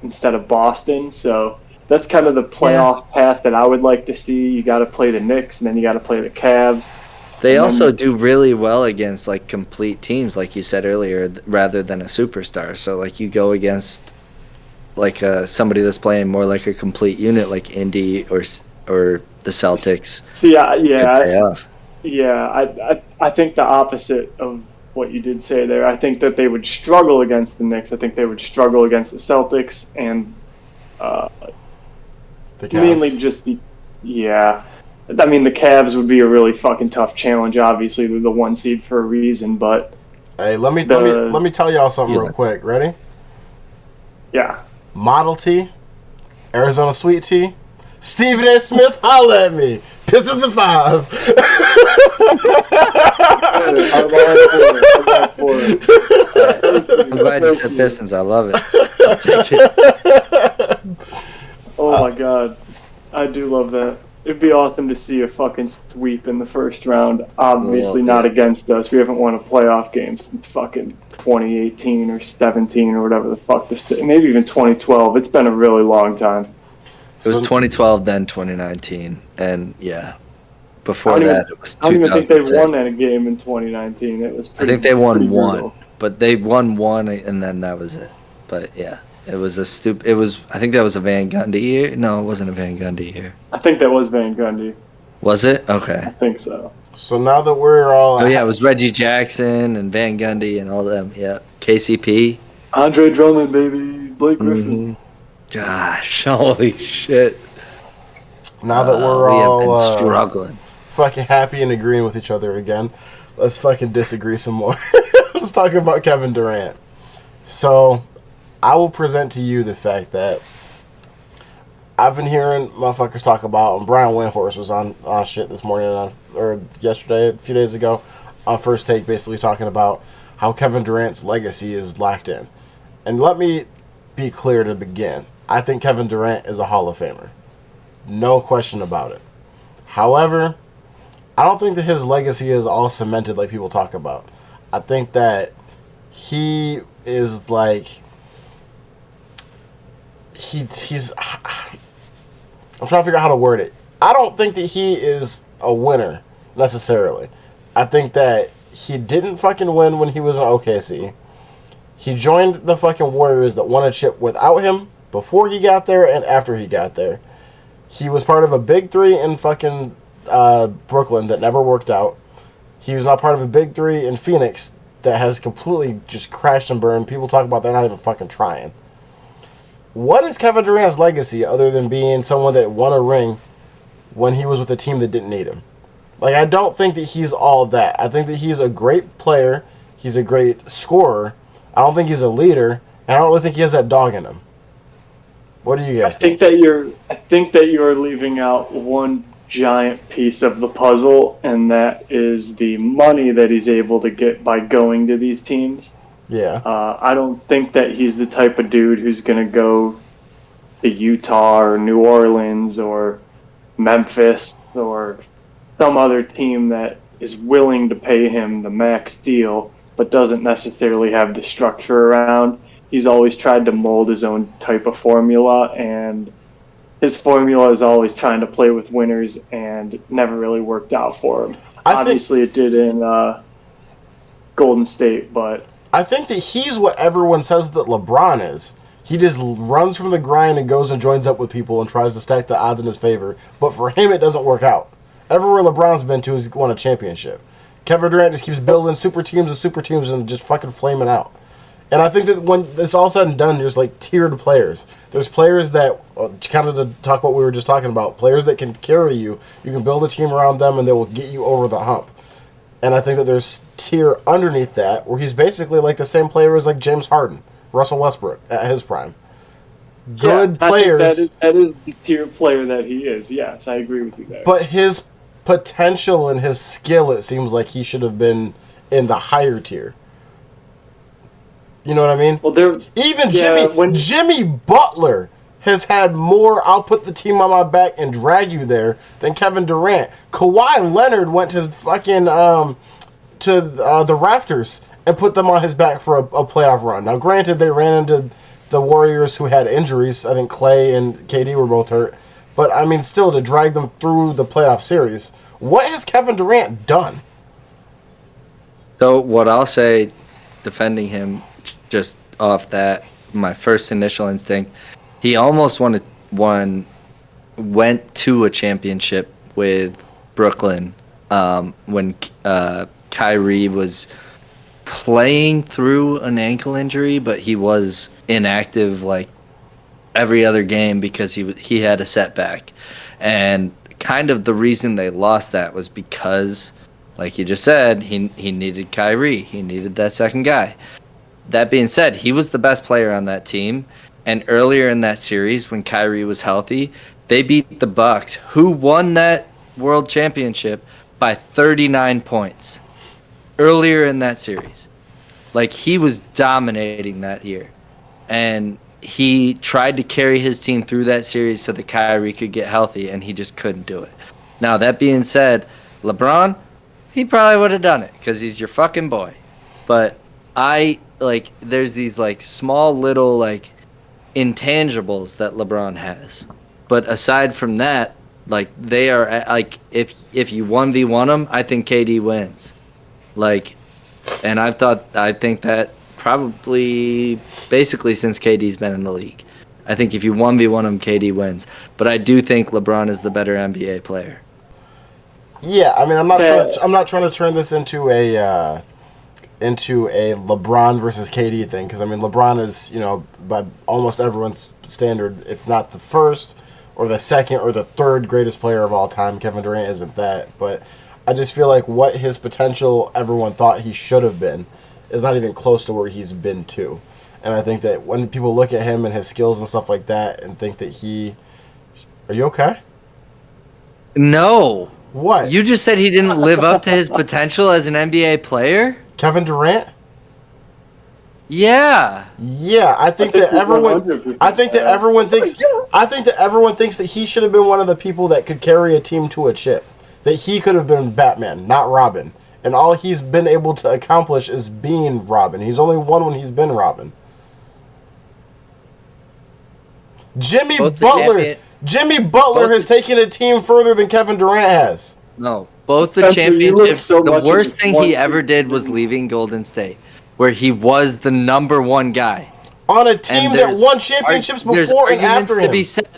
instead of Boston. So that's kind of the playoff path that I would like to see. You got to play the Knicks, and then you got to play the Cavs. They also do really well against like complete teams, like you said earlier, rather than a superstar. So like you go against like somebody that's playing more like a complete unit, like Indy or the Celtics. So I think the opposite of what you did say there. I think that they would struggle against the Knicks. I think they would struggle against the Celtics and the Cavs. mainly just I mean, the Cavs would be a really fucking tough challenge. Obviously, they're the 1 seed for a reason, but Hey, let me tell y'all something real quick. Ready? yeah. Model T, Arizona Sweet Tea, Stephen A. Smith, holla at me. Pistons of 5. I'm glad you said Pistons. I love it. I'll take it. Oh my god, I do love that. It'd be awesome to see a fucking sweep in the first round. Obviously not against us. We haven't won a playoff game since fucking 2018 or 17 or whatever the fuck maybe even 2012. It's been a really long time. It was 2012, then 2019, and before that it was 2006. I don't even think they won that game in 2019. It was. I think they won one, but they won one, and then that was it. But yeah. It was It was. I think that was a Van Gundy year. No, it wasn't a Van Gundy year. I think that was Van Gundy. Was it? Okay. I think so. So now that we're all... Oh, yeah, it was Reggie Jackson and Van Gundy and all them. Yeah. KCP. Andre Drummond, baby. Blake Griffin. Gosh, holy shit. Now that we're we all have been struggling. fucking happy and agreeing with each other again, let's fucking disagree some more. Let's talk about Kevin Durant. So... I will present to you the fact that I've been hearing motherfuckers talk about, and Brian Windhorst was on shit this morning, or yesterday, a few days ago, on First Take, basically talking about how Kevin Durant's legacy is locked in. And let me be clear to begin. I think Kevin Durant is a Hall of Famer. No question about it. However, I don't think that his legacy is all cemented like people talk about. I think that he is like... He's I'm trying to figure out how to word it. I don't think that he is a winner necessarily. I think that he didn't fucking win when he was in OKC. He joined the fucking Warriors that won a chip without him before he got there and after he got there. He was part of a big three in fucking Brooklyn that never worked out. He was not part of a big three in Phoenix that has completely just crashed and burned. People talk about they're not even fucking trying. What is Kevin Durant's legacy other than being someone that won a ring when he was with a team that didn't need him? Like, I don't think that he's all that. I think that he's a great player. He's a great scorer. I don't think he's a leader. And I don't really think he has that dog in him. What do you guys think? I think that you're leaving out one giant piece of the puzzle, and that is the money that he's able to get by going to these teams. Yeah. I don't think that he's the type of dude who's going to go to Utah or New Orleans or Memphis or some other team that is willing to pay him the max deal but doesn't necessarily have the structure around. He's always tried to mold his own type of formula, and his formula is always trying to play with winners and never really worked out for him. Obviously, it did in Golden State, but I think that he's what everyone says that LeBron is. He just runs from the grind and goes and joins up with people and tries to stack the odds in his favor. But for him, it doesn't work out. Everywhere LeBron's been to, he's won a championship. Kevin Durant just keeps building super teams and just fucking flaming out. And I think that when it's all said and done, there's like tiered players. There's players that, kind of to talk about what we were just talking about, players that can carry you. You can build a team around them and they will get you over the hump. And I think that there's tier underneath that where he's basically like the same player as like James Harden, Russell Westbrook at his prime. Good players. That is the tier player that he is. Yes, I agree with you there. But his potential and his skill, it seems like he should have been in the higher tier. You know what I mean? Well, even Jimmy Butler has had more "I'll put the team on my back and drag you there" than Kevin Durant. Kawhi Leonard went to fucking the Raptors and put them on his back for a playoff run. Now, granted, they ran into the Warriors who had injuries. I think Clay and KD were both hurt. But, I mean, still, to drag them through the playoff series. What has Kevin Durant done? So, what I'll say, defending him, just off that, my first initial instinct, he almost went to a championship with Brooklyn when Kyrie was playing through an ankle injury, but he was inactive like every other game because he had a setback. And kind of the reason they lost that was because, like you just said, he needed Kyrie. He needed that second guy. That being said, he was the best player on that team. And earlier in that series, when Kyrie was healthy, they beat the Bucks, who won that world championship by 39 points. Earlier in that series. Like, he was dominating that year. And he tried to carry his team through that series so that Kyrie could get healthy, and he just couldn't do it. Now, that being said, LeBron, he probably would have done it because he's your fucking boy. But there's these, small little, intangibles that LeBron has. But aside from that, they are, if you 1v1 them, I think KD wins. And I think that probably basically since KD's been in the league. I think if you 1v1 him, KD wins. But I do think LeBron is the better NBA player. Yeah, I mean, I'm not trying to turn this into a LeBron versus KD thing, because I mean, LeBron is, by almost everyone's standard, if not the first or the second or the third greatest player of all time. Kevin Durant isn't that, but I just feel like what his potential everyone thought he should have been is not even close to where he's been to. And I think that when people look at him and his skills and stuff like that and think that Are you okay? No. What? You just said he didn't live up to his potential as an NBA player? Kevin Durant? Yeah. Yeah, I think that everyone thinks that he should have been one of the people that could carry a team to a chip. That he could have been Batman, not Robin. And all he's been able to accomplish is being Robin. He's only won when he's been Robin. Jimmy Jimmy Butler has taken a team further than Kevin Durant has. No, both the Spencer, you look championships. so The much worst at this thing one he ever team. did was leaving Golden State, where he was the number one guy. On a team that won championships before and after him.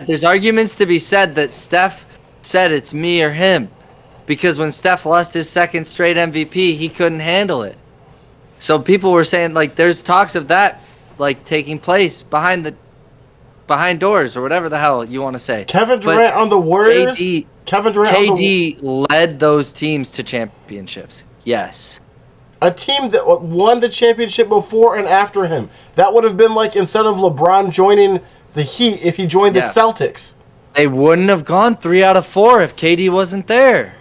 There's arguments to be said that Steph said it's me or him. Because when Steph lost his second straight MVP, he couldn't handle it. So people were saying, like, there's talks of that, like, taking place behind doors or whatever the hell you want to say. Kevin Durant on the Warriors. KD led those teams to championships. Yes. A team that won the championship before and after him. That would have been like instead of LeBron joining the Heat, if he joined the Celtics. They wouldn't have gone 3 out of 4 if KD wasn't there.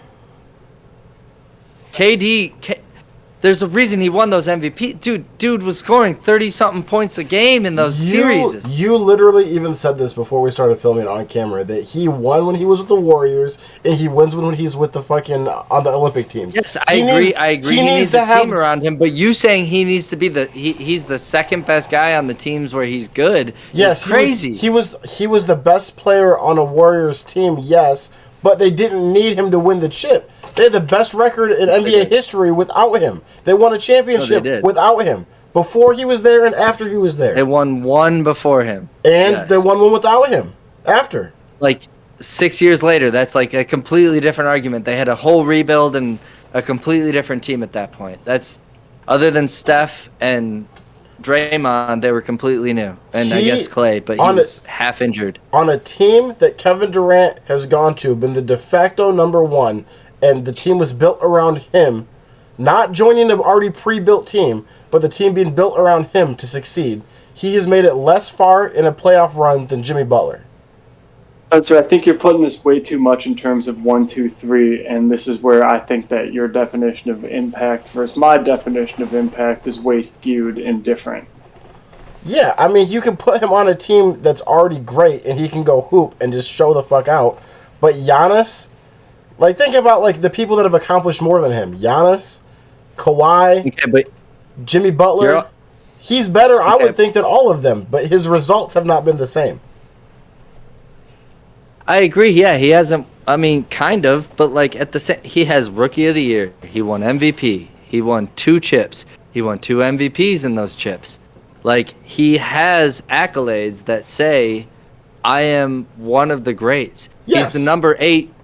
There's a reason he won those MVP. Dude was scoring 30-something points a game in those series. You literally even said this before we started filming on camera, that he won when he was with the Warriors, and he wins when he's with the fucking on the Olympic teams. Yes, I agree. He needs a team around him, but you saying he needs to be he's the second best guy on the teams where he's good. Yes, is crazy. He was the best player on a Warriors team. Yes. But they didn't need him to win the chip. They had the best record in NBA history without him. They won a championship without him. Before he was there and after he was there. They won one before him. And they won one without him. After. Like 6 years later, that's like a completely different argument. They had a whole rebuild and a completely different team at that point. That's other than Steph and Draymond, they were completely new. And I guess Clay, but he was half injured. On a team that Kevin Durant has gone to, been the de facto number one, and the team was built around him, not joining an already pre-built team, but the team being built around him to succeed, he has made it less far in a playoff run than Jimmy Butler. So I think you're putting this way too much in terms of 1, 2, 3, and this is where I think that your definition of impact versus my definition of impact is way skewed and different. Yeah, I mean, you can put him on a team that's already great, and he can go hoop and just show the fuck out. But Giannis, like, think about like the people that have accomplished more than him. Giannis, Kawhi, Jimmy Butler. He's better, I would think, than all of them, but his results have not been the same. I agree. Yeah, he hasn't. I mean, kind of, but like at the same, he has Rookie of the Year. He won MVP. He won 2 chips. He won 2 MVPs in those chips. Like he has accolades that say, "I am one of the greats." Yes. He's the number 8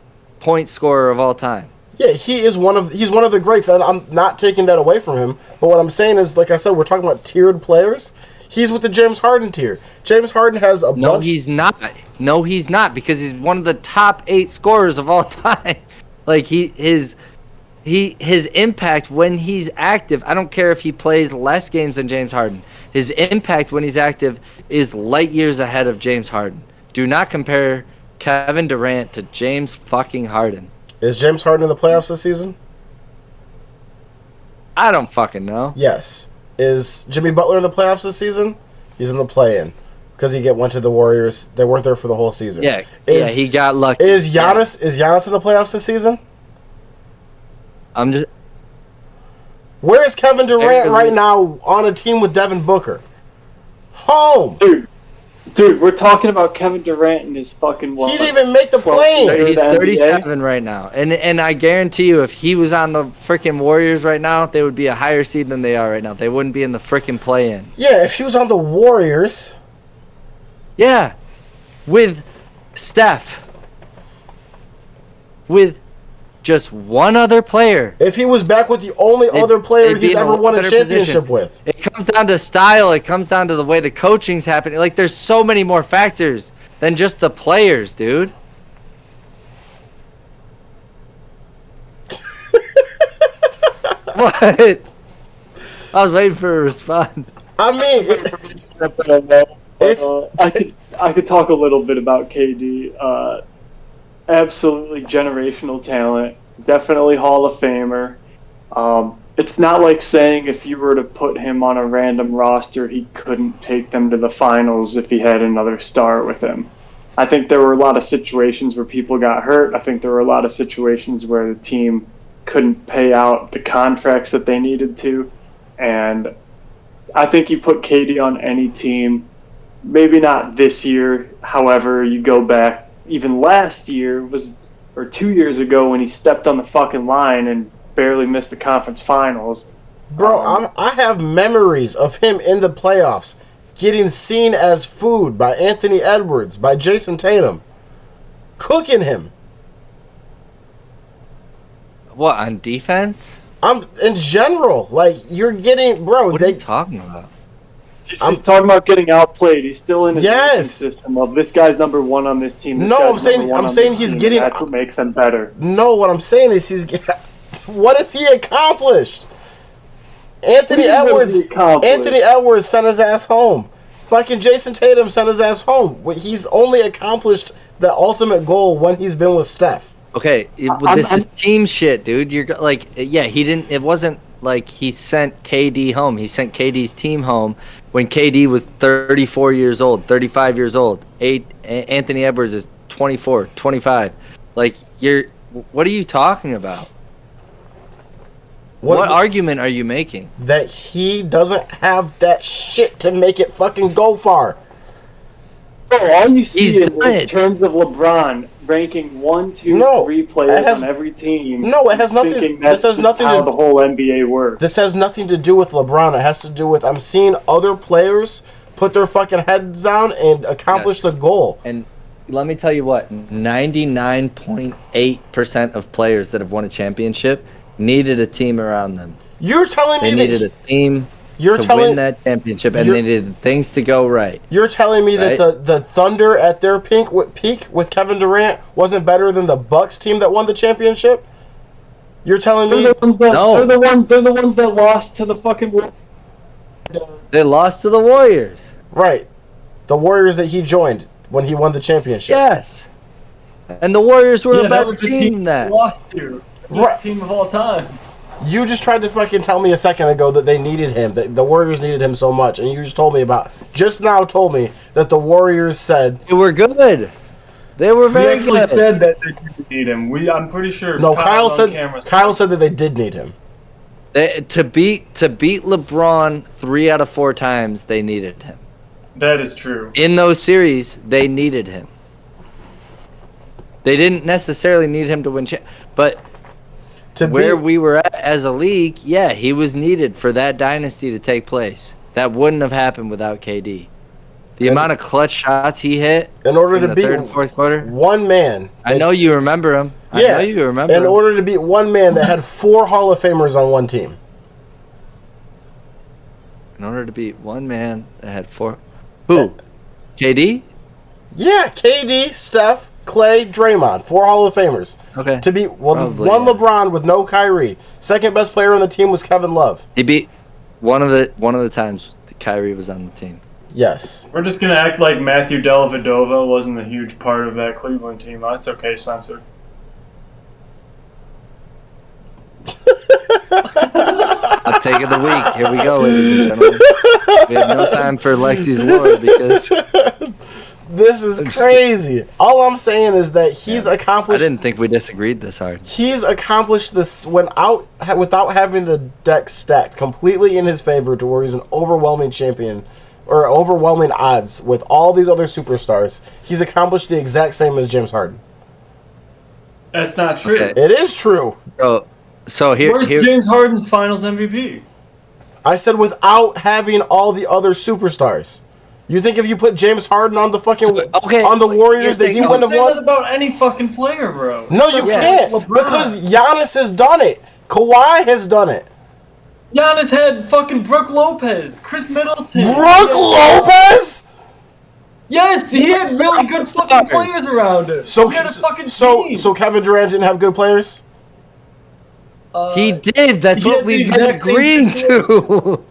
point scorer of all time. Yeah, he's one of the greats, and I'm not taking that away from him. But what I'm saying is, like I said, we're talking about tiered players. He's with the James Harden tier. James Harden has a bunch. No, he's not. No, he's not, because he's one of the top 8 scorers of all time. Like his impact when he's active, I don't care if he plays less games than James Harden. His impact when he's active is light years ahead of James Harden. Do not compare Kevin Durant to James fucking Harden. Is James Harden in the playoffs this season? I don't fucking know. Yes. Is Jimmy Butler in the playoffs this season? He's in the play-in. Because he went to the Warriors. They weren't there for the whole season. Yeah, he got lucky. Is Giannis in the playoffs this season? Where is Kevin Durant right now on a team with Devin Booker? Home! Dude, we're talking about Kevin Durant and his fucking He didn't even make the play-in. He's 37 right now. And I guarantee you, if he was on the freaking Warriors right now, they would be a higher seed than they are right now. They wouldn't be in the freaking play-in. Yeah, if he was on the Warriors... Yeah, with Steph, with just one other player. If he was back with the only other player he's ever won a championship with. It comes down to style. It comes down to the way the coaching's happening. Like, there's so many more factors than just the players, dude. What? I was waiting for a response. I mean... I could talk a little bit about KD. Absolutely generational talent. Definitely Hall of Famer. It's not like saying if you were to put him on a random roster, he couldn't take them to the finals if he had another star with him. I think there were a lot of situations where people got hurt. I think there were a lot of situations where the team couldn't pay out the contracts that they needed to. And I think you put KD on any team. Maybe not this year. However, you go back even last year or 2 years ago when he stepped on the fucking line and barely missed the conference finals. Bro, I have memories of him in the playoffs getting seen as food by Anthony Edwards, by Jason Tatum, cooking him. What, on defense? In general, like, you're getting, bro. What are you talking about? He's talking about getting outplayed. He's still in his Yes. system of this guy's number one on this team. No, I'm saying he's getting. That's what makes him better. No, what I'm saying is what has he accomplished? Anthony Edwards sent his ass home. Fucking Jason Tatum sent his ass home. He's only accomplished the ultimate goal when he's been with Steph. Okay, this is team shit, dude. You're like, yeah, he didn't. It wasn't like he sent KD home. He sent KD's team home when KD was 34 years old, 35 years old. Anthony Edwards is 24, 25. Like, what are you talking about? What argument are you making? That he doesn't have that shit to make it fucking go far. Bro, all you see is in terms of LeBron ranking 1, 2, 3 players on every team. No, it has nothing. This has nothing how to the whole NBA works. This has nothing to do with LeBron. It has to do with I'm seeing other players put their fucking heads down and accomplish the goal. And let me tell you what, 99.8% of players that have won a championship needed a team around them. You're telling me they needed a team to win that championship, and they needed things to go right. You're telling me that the Thunder at their peak with Kevin Durant wasn't better than the Bucks team that won the championship? You're telling me They're the ones that lost to the fucking. They lost to the Warriors. Right, the Warriors that he joined when he won the championship. Yes, and the Warriors were a better team than that. Lost to. Best team of all time. You just tried to fucking tell me a second ago that they needed him, that the Warriors needed him so much, and you just told me that the Warriors said they were good. They were very good. We actually said that they didn't need him. I'm pretty sure. No, Kyle said that they did need him. To beat LeBron 3 out of 4 times, they needed him. That is true. In those series, they needed him. They didn't necessarily need him to win, but we were at as a league, yeah, he was needed for that dynasty to take place. That wouldn't have happened without KD. The amount of clutch shots he hit in order to the beat third and fourth quarter. One man. I know you remember him. Yeah, I know you remember in order to beat one man that had 4 Hall of Famers on one team. In order to beat one man that had 4. Who? KD? Yeah, KD, Steph, Clay, Draymond, 4 Hall of Famers. Okay. To beat one LeBron with no Kyrie. Second best player on the team was Kevin Love. He beat one of the times that Kyrie was on the team. Yes. We're just gonna act like Matthew Dellavedova wasn't a huge part of that Cleveland team. That's okay, Spencer. I'll take it the week. Here we go, ladies and gentlemen. We have no time for Lexi's lore because this is crazy. All I'm saying is that he's accomplished. I didn't think we disagreed this hard. He's accomplished this without having the deck stacked completely in his favor to where he's an overwhelming champion or overwhelming odds with all these other superstars. He's accomplished the exact same as James Harden. That's not true. Okay. It is true. So where's James Harden's Finals MVP? I said without having all the other superstars. You think if you put James Harden on the fucking on the Warriors that he wouldn't have won? That about any fucking player, bro. No, you can't because Giannis has done it. Kawhi has done it. Giannis had fucking Brook Lopez, Chris Middleton. Brook Lopez? Yes, he had really good fucking players around him. So Kevin Durant didn't have good players? He did. That's what we've been agreeing to.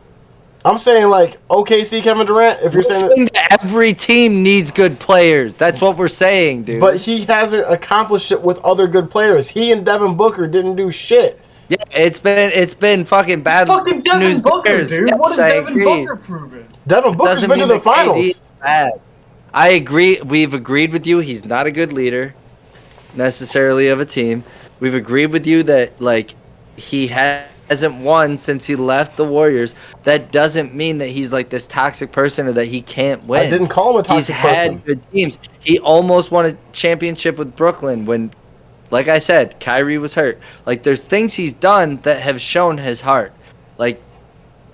I'm saying like OKC Kevin Durant. If you're saying that every team needs good players, that's what we're saying, dude. But he hasn't accomplished it with other good players. He and Devin Booker didn't do shit. Yeah, it's been fucking bad. Fucking Devin Booker, dude. Yes, what has Devin Booker proven? Devin Booker's been to the finals. I agree. We've agreed with you. He's not a good leader, necessarily of a team. We've agreed with you that like he has hasn't won since he left the Warriors, that doesn't mean that he's like this toxic person or that he can't win. I didn't call him a toxic person. He's had good teams. He almost won a championship with Brooklyn when, like I said, Kyrie was hurt. Like, there's things he's done that have shown his heart. Like,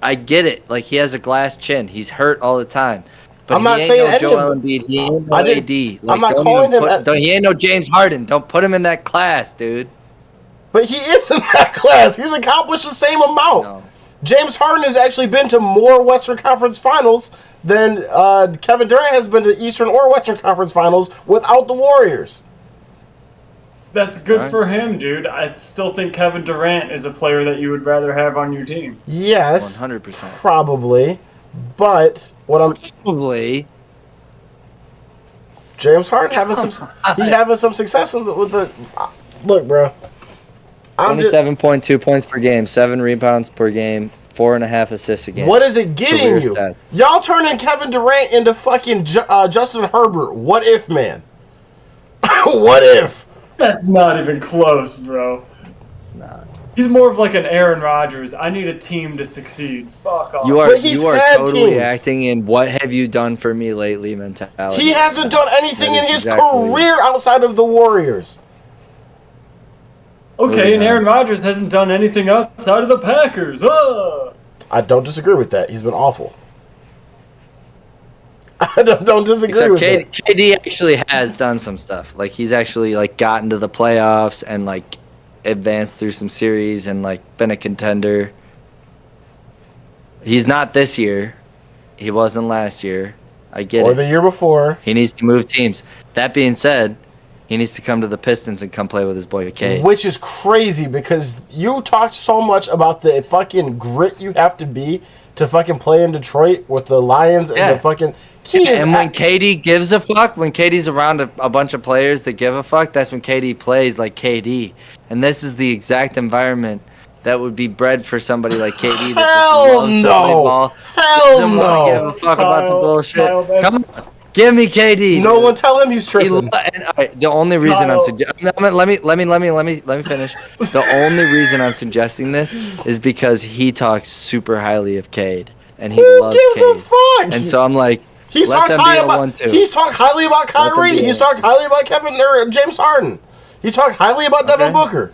I get it. Like, he has a glass chin. He's hurt all the time. But I'm not he ain't saying no any Joel of Embiid. He ain't no I AD. didn't- Like, I'm not don't calling even him he ain't no James Harden. Don't put him in that class, dude. But he is in that class. He's accomplished the same amount. No. James Harden has actually been to more Western Conference Finals than Kevin Durant has been to Eastern or Western Conference Finals without the Warriors. That's good Alright. for him, dude. I still think Kevin Durant is a player that you would rather have on your team. Yes, 100%. probably. But what I'm Probably. James Harden having some success with the look, bro. I'm just, 27.2 points per game, 7 rebounds per game, 4.5 assists a game. what is it getting Career you? stats. Y'all turning Kevin Durant into fucking Justin Herbert. What if, man? What if? That's not even close, bro. It's not. He's more of like an Aaron Rodgers. I need a team to succeed. Fuck off. You are But he's had totally teams. acting in what have you done for me lately mentality. He hasn't done anything That in is his exactly- career outside of the Warriors. Okay, and Moving on. Aaron Rodgers hasn't done anything outside of the Packers. I don't disagree with that. He's been awful. I don't disagree Except with that. KD actually has done some stuff. Like, he's actually like gotten to the playoffs and like advanced through some series and like been a contender. He's not this year. He wasn't last year. I get Or it. the year before. He needs to move teams. That being said, he needs to come to the Pistons and come play with his boy Cade. Which is crazy because you talked so much about the fucking grit you have to be to fucking play in Detroit with the Lions and Yeah. the fucking... He is And when KD gives a fuck, when KD's around a bunch of players that give a fuck, that's when KD plays like KD. And this is the exact environment that would be bred for somebody like KD that Hell just loves to play no. ball. Hell Doesn't want to give no. a fuck about the Kyle, bullshit. that's- Come on, give me KD. No dude. one tell him he's He tripping. and, all right, the only reason Kyle. I'm suggesting let me finish. The only reason I'm suggesting this is because he talks super highly of Cade and he Who loves gives a Cade. fuck? And so I'm like, He's let talked them high be a about. 1-2. He's talked highly about Let them Kyrie. be a He's talked highly about Kevin or James Harden. He talked highly about Devin Okay. Booker.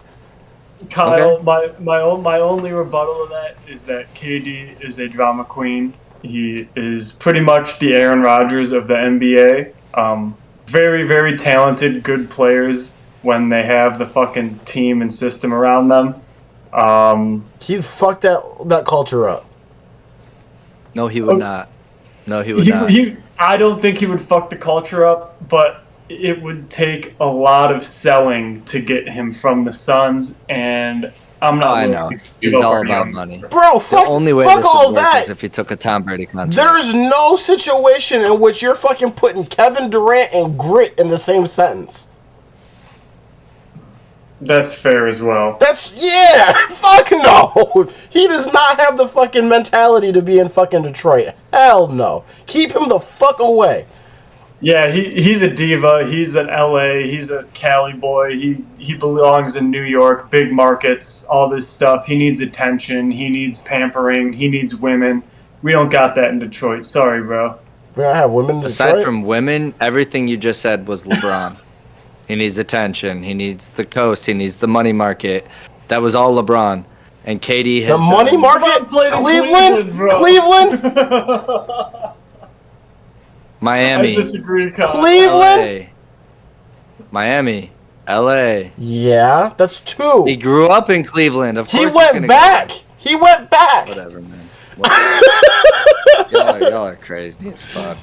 Kyle, Okay. my only rebuttal to that is that KD is a drama queen. He is pretty much the Aaron Rodgers of the NBA. Very, very talented, good players when they have the fucking team and system around them. He'd fuck that culture up. No, he would Oh. not. No, he would not. I don't think he would fuck the culture up, but it would take a lot of selling to get him from the Suns, and I'm not. I willing know. to give He's up all our about young- money. Bro, The fuck, only way fuck this all would work that. is if he took a Tom Brady contract. There's no situation in which you're fucking putting Kevin Durant and grit in the same sentence. That's fair as well. Yeah, fuck no. He does not have the fucking mentality to be in fucking Detroit. Hell no. Keep him the fuck away. Yeah, he's a diva. He's an LA. He's a Cali boy. He belongs in New York, big markets, all this stuff. He needs attention. He needs pampering. He needs women. We don't got that in Detroit. Sorry, bro. We don't have women in Aside Detroit. from women, everything you just said was LeBron. He needs attention. He needs the coast. He needs the money market. That was all LeBron. And KD has The money done- market? LeBron played in Cleveland? bro. Cleveland? Miami. I disagree, Kyle. Cleveland? LA. Miami. LA. Yeah, that's two. He grew up in Cleveland. Of course He he's went gonna back. He went back. Whatever, man. Whatever. y'all are crazy as fuck.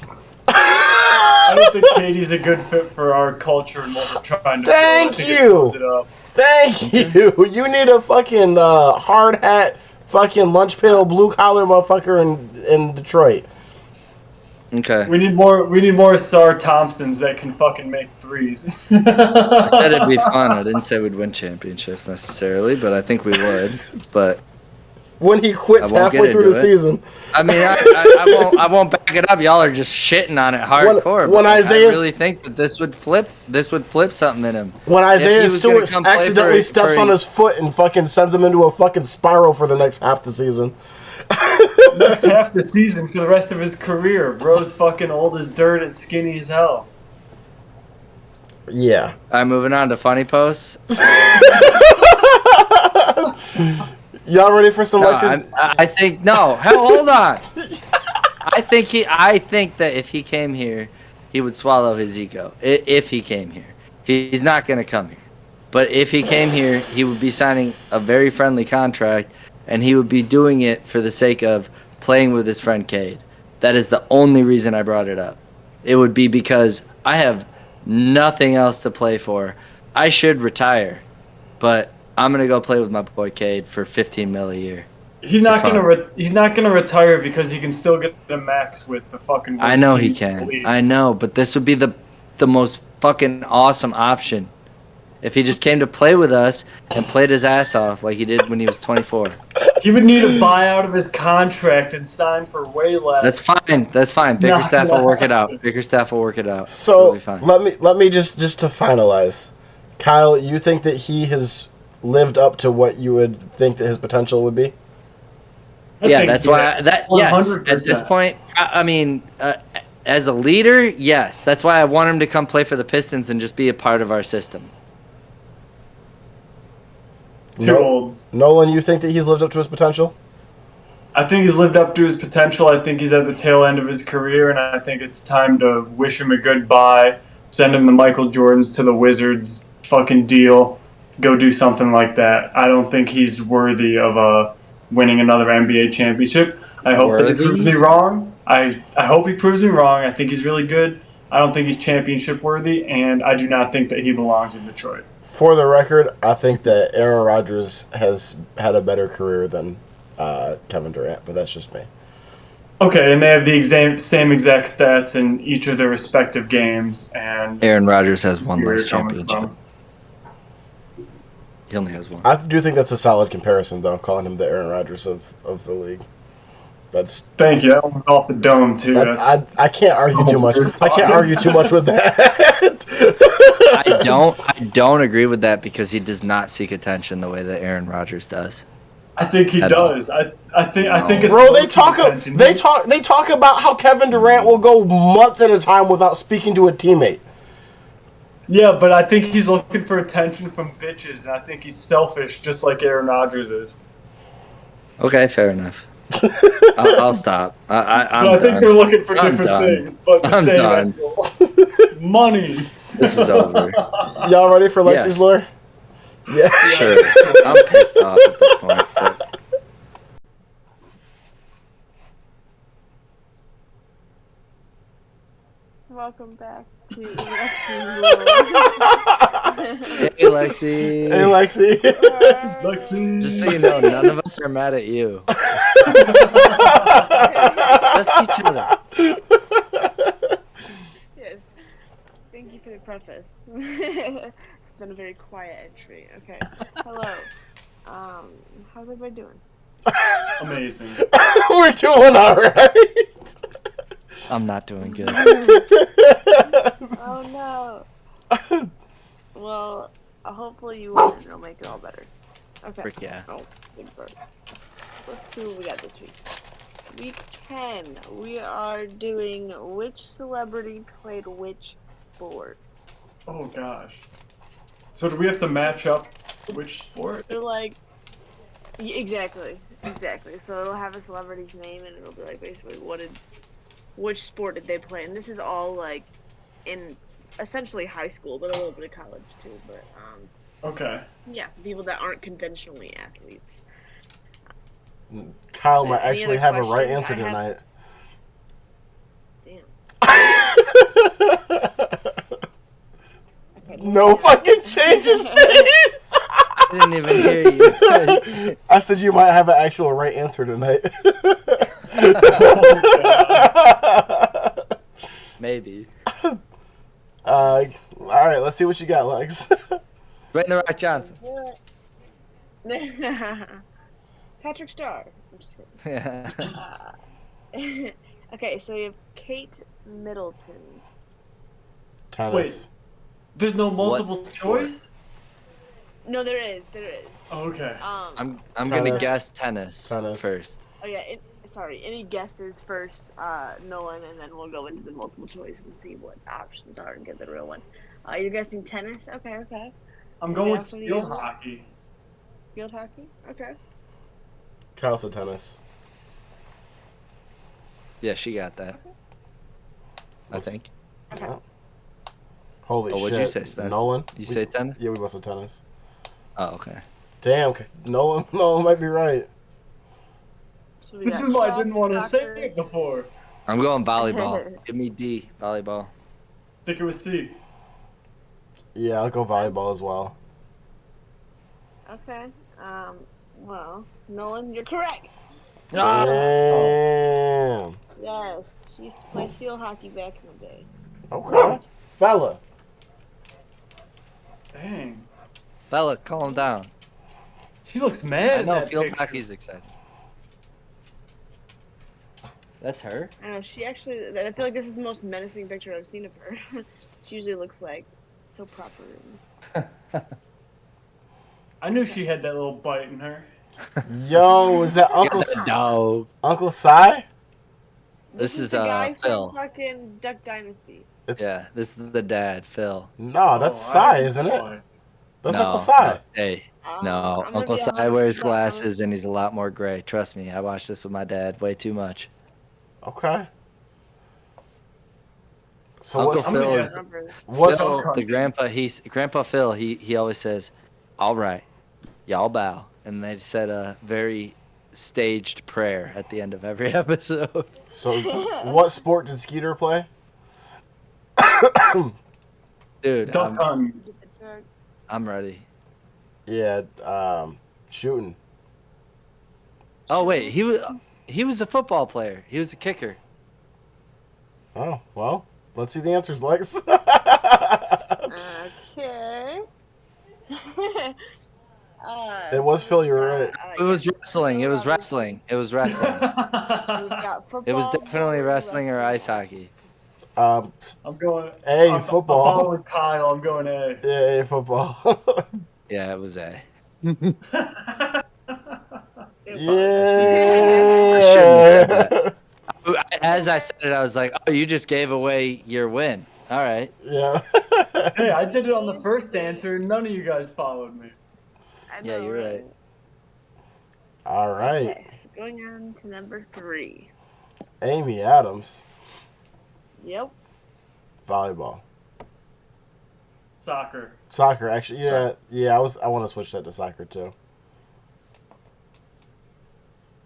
I don't think Katie's a good fit for our culture and what we're trying to do. Thank I think it you. fucks it up. Thank you. You need a fucking hard hat, fucking lunch pail, blue collar motherfucker in Detroit. Okay. We need more Sar Thompsons that can fucking make threes. I said it'd be fun. I didn't say we'd win championships necessarily, but I think we would. But When he quits I won't halfway get through the into it. season. I mean, I won't back it up. Y'all are just shitting on it hardcore. When I Isaiah's- really think that this would flip something in him. When Isaiah Stewart accidentally steps on a- his foot and fucking sends him into a fucking spiral for the next half the season. Next half the season for the rest of his career. Bro's fucking old as dirt and skinny as hell. Yeah. All right, moving on to funny posts. Y'all ready for some Lexi's? I think no. Hell, hold on. I think that if he came here, he would swallow his ego. If he came here, he's not gonna come here. But if he came here, he would be signing a very friendly contract, and he would be doing it for the sake of playing with his friend Cade. That is the only reason I brought it up. It would be because I have nothing else to play for. I should retire, but I'm gonna go play with my boy Cade for $15 million a year. He's not gonna retire because he can still get the max with the fucking. I know he can. I know, but this would be the most fucking awesome option if he just came to play with us and played his ass off like he did when he was 24. He would need a buyout of his contract and sign for way less. That's fine. That's fine. Bickerstaff will work it out. Bickerstaff will work it out. So fine. let me just to finalize. Kyle, you think that he has lived up to what you would think that his potential would be? Yeah, that's why. Yes, 100%. at this point, I mean, as a leader, yes. That's why I want him to come play for the Pistons and just be a part of our system. Too old. Nolan, you think that he's lived up to his potential? I think he's lived up to his potential. I think he's at the tail end of his career, and I think it's time to wish him a goodbye, send him the Michael Jordans to the Wizards fucking deal, go do something like that. I don't think he's worthy of winning another NBA championship. I hope that he proves me wrong. I hope he proves me wrong. I think he's really good. I don't think he's championship worthy, and I do not think that he belongs in Detroit. For the record, I think that Aaron Rodgers has had a better career than Kevin Durant, but that's just me. Okay, and they have the same exact stats in each of their respective games. And Aaron Rodgers has one less championship. He only has one. I do think that's a solid comparison, though, calling him the Aaron Rodgers of the league. That's thank you. That one was off the dome too. I can't argue too much. I can't argue too much with that. I don't agree with that because he does not seek attention the way that Aaron Rodgers does. I think he does. I think it's bro. They talk about how Kevin Durant will go months at a time without speaking to a teammate. Yeah, but I think he's looking for attention from bitches, and I think he's selfish, just like Aaron Rodgers is. Okay, fair enough. I'll stop. I think they're looking for different things, but the same angle. Money. This is over. Y'all ready for Lexi's lore? Yeah. Sure. I'm pissed off at this point. But... Welcome back to Lexi's Hey, Lexi. Hey, Lexi. Lexi. Just so you know, none of us are mad at you. Just each other. Yes. Thank you for the preface. It's been a very quiet entry. Okay. Hello. How's everybody doing? Amazing. We're doing all right. I'm not doing good. Oh no. Well, hopefully you win and it'll make it all better. Okay. Frick yeah. Oh, good bird. Let's see what we got this week. Week 10, we are doing which celebrity played which sport. Oh gosh. So do we have to match up which sport? They're like, exactly. So it'll have a celebrity's name and it'll be like basically which sport did they play? And this is all like in essentially high school, but a little bit of college too. But Okay. yeah, people that aren't conventionally athletes. Kyle might Any actually other have a right questions? answer tonight. Damn. No fucking changing face. I didn't even hear you. I said you might have an actual right answer tonight. Maybe. All right, let's see what you got, Lex. Dwayne The Rock Johnson. Patrick Starr. I'm just kidding. Yeah. Okay, so we have Kate Middleton. Tennis. There's no What multiple sport? choice? No, there is. There is. Okay. I'm gonna Tennis. guess tennis, Tennis. first. Oh yeah. Sorry. Any guesses first, Nolan, and then we'll go into the multiple choice and see what options are and get the real one. You're guessing tennis? Okay. Okay. I'm going with Else, what are you field guessing? hockey. Field hockey. Okay. Calcio tennis. Yeah, she got that. I Let's- think. Okay. Yeah. Holy Oh, shit. what'd you say, Spencer? Nolan? You say tennis? Yeah, we both said tennis. Oh, okay. Damn, Nolan might be right. So we This got is why I track, didn't want to soccer. say it before. I'm going volleyball. Give me D, volleyball. Stick it with C. Yeah, I'll go volleyball as well. Okay. Well, Nolan, you're correct. Damn. Yes, she used to play field hockey back in the day. Okay. Bella. Dang. Bella, calm down. She looks mad I in know that field picture. hockey's exciting. That's her? I don't know. She actually. I feel like this is the most menacing picture I've seen of her. She usually looks like so proper. I knew she had that little bite in her. Yo, is that Uncle No. Uncle Si? This is the guy Phil. from fucking Duck Dynasty. Yeah, this is the dad, Phil. No, that's Oh, Si, isn't it? boy. That's No, Uncle Si. no, hey, I'm no. gonna Uncle be Si 100% wears I'm glasses and he's a lot more gray. Trust me, I watched this with my dad way too much. Okay. So Uncle what's I'm gonna Phil guess- is what's Phil, Country. Grandpa Phil. He always says, "All right, y'all bow," and they said a very staged prayer at the end of every episode. so what sport did Skeeter play? Dude, Duck hunting. I'm ready. Yeah, shooting. Oh wait, he was a football player. He was a kicker. Oh, well, let's see the answers, Lex. Okay. It was Phil, you were uh, right. It was wrestling. It was Phil wrestling. It was wrestling. We've got football. It was definitely bowling, wrestling or ice hockey. Um, I'm going. A, I'm football. following Kyle. I'm going A. yeah, football. Yeah, it was A. It was. I shouldn't have said yeah. that. As I said it, I was like, "Oh, you just gave away your win." All right. Yeah. Hey, I did it on the first answer. None of you guys followed me. I Yeah, know, you're right. All right. Okay, so going on to number 3. Amy Adams, Yep. volleyball. Soccer. Soccer, actually, yeah. I want to switch that to soccer too.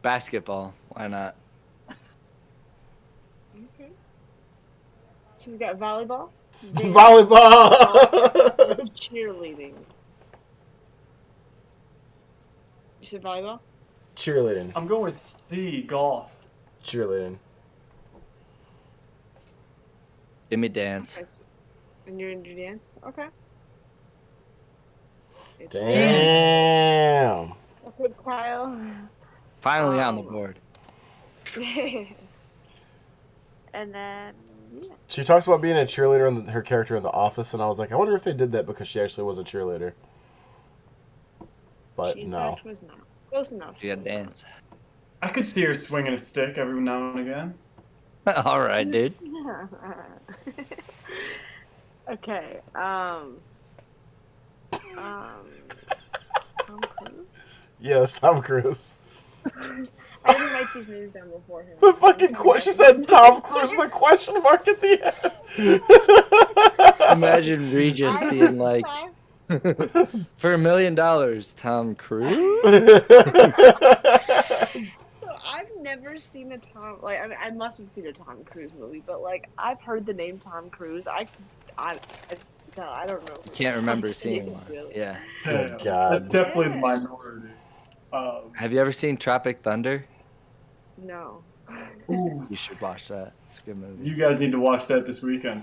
Basketball. Why not? Okay. So we got volleyball, Volleyball. cheerleading. You said volleyball? Cheerleading. I'm going with C. Golf. Cheerleading. Give me dance. Okay. And you're into dance? Okay. It's Damn. Okay, Kyle. Finally on the board. And then, yeah. She talks about being a cheerleader in her character in The Office, and I was like, I wonder if they did that because she actually was a cheerleader. But She in no. fact was not. Close enough. She got dance. I could see her swinging a stick every now and again. All right, dude. Okay. Tom Cruise? Yeah, it's Tom Cruise. I didn't write these names down beforehand. The fucking question, she said Tom Cruise with a question mark at the end. Imagine Regis being like, for $1 million, Tom Cruise? So I've never seen a Tom, like, I must have seen a Tom Cruise movie, but, like, I've heard the name Tom Cruise. I don't know. Can't remember seeing It is, one. really. Yeah. Good That's God. definitely the Yeah. minority. Have you ever seen Tropic Thunder? No. Ooh, You should watch that. It's a good movie. you guys need to watch that this weekend.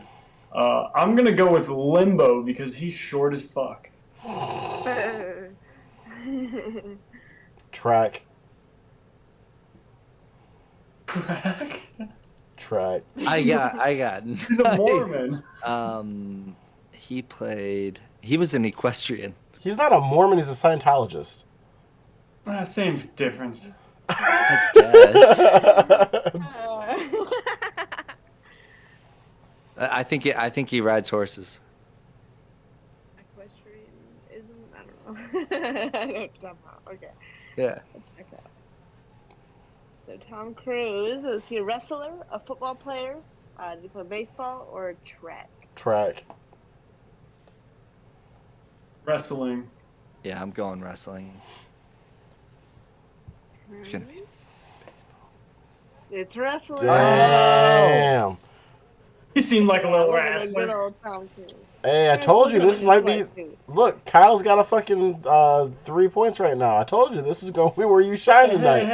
I'm gonna go with Limbo because he's short as fuck. Track. Crack. Track. I got. He's a Mormon. He was an equestrian. He's not a Mormon. He's a Scientologist. Same difference. I guess. I think he rides horses. Equestrianism? I don't know. I know what you're talking about. Okay. Yeah. Let's check that. So Tom Cruise, is he a wrestler, a football player? Did he play baseball or track? Track. Wrestling. Yeah, I'm going wrestling. It's gonna be. It's wrestling. Damn. He seemed like a little Look at the good wrestler. old Tom Cruise. Hey, I told you this might be. Look, Kyle's got a fucking 3 points right now. I told you this is going to be where you shine tonight.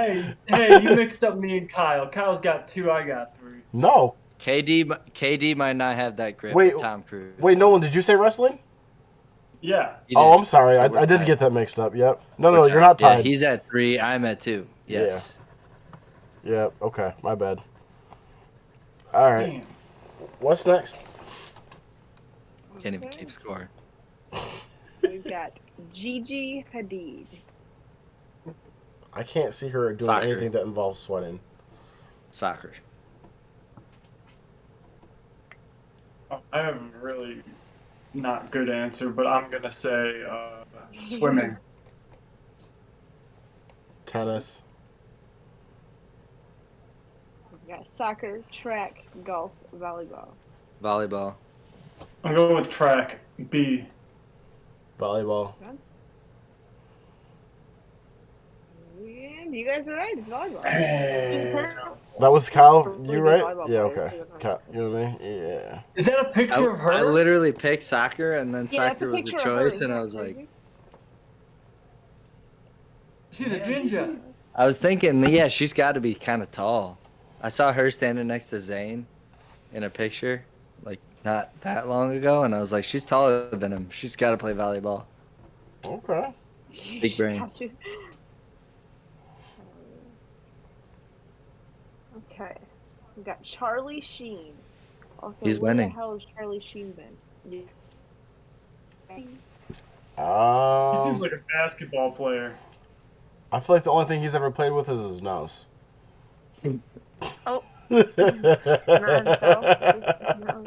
Hey, you mixed up me and Kyle. Kyle's got 2, I got 3. No. KD might not have that grip. Wait, with Tom Cruise. Wait, Nolan, did you say wrestling? Yeah. Oh, I'm sorry. So I did tied. get that mixed up. Yep. No, you're not tied. Yeah, he's at 3. I'm at 2. Yes. Yeah. Okay. My bad. All right. Damn. What's next? Can't even keep score. We've got Gigi Hadid. I can't see her doing Soccer. anything that involves sweating. Soccer. I have a really not good answer, but I'm going to say swimming. Tennis. We've got soccer, track, golf, volleyball. Volleyball. I'm going with track. B. Volleyball. And you guys are right. It's volleyball. That was Kyle. Really You good right? volleyball Yeah. player, Okay. too. Kyle, you know what I mean? Yeah. Is that a picture of her? I literally picked soccer, and then Yeah, that's soccer a was a picture of her. choice, Isn't and I that was like, crazy? She's a ginger. I was thinking, yeah, she's got to be kind of tall. I saw her standing next to Zane in a picture, like not that long ago, and I was like, she's taller than him. She's got to play volleyball. Okay. Big brain. Got you. Okay. We've got Charlie Sheen. Also, He's where winning. the hell has Charlie Sheen been? He seems like a basketball player. I feel like the only thing he's ever played with is his nose. Oh. Not himself. No.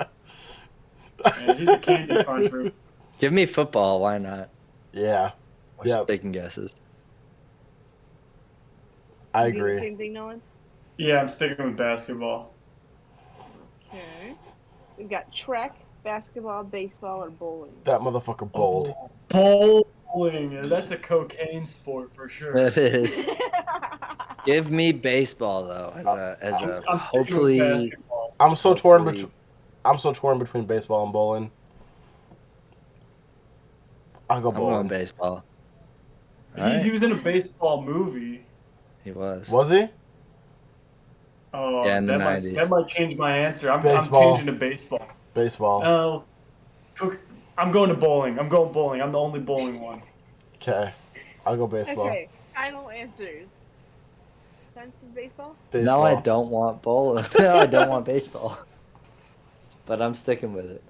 Man, he's a candy cruncher. Give me football. Why not? Yeah. Or Yep. taking guesses. I You do the agree. same thing, Nolan? Yeah, I'm sticking with basketball. Okay. We've got track, basketball, baseball, or bowling. That motherfucker bold. Bowling. That's a cocaine sport for sure. That is. Give me baseball though, as a I'm sticking with hopefully. basketball. I'm so torn Hopefully- between baseball and bowling. I'll go I'm going bowling. baseball. He was in a baseball movie. He was. Was he? Oh, Yeah, in the that might 90s. that might change my answer. I'm Baseball. changing to baseball. Baseball. No, I'm going to bowling. I'm going bowling. I'm the only bowling one. Okay. I'll go baseball. Okay, final answers. Spence is baseball? Baseball. No, I don't want bowl. No, I don't want baseball. But I'm sticking with it.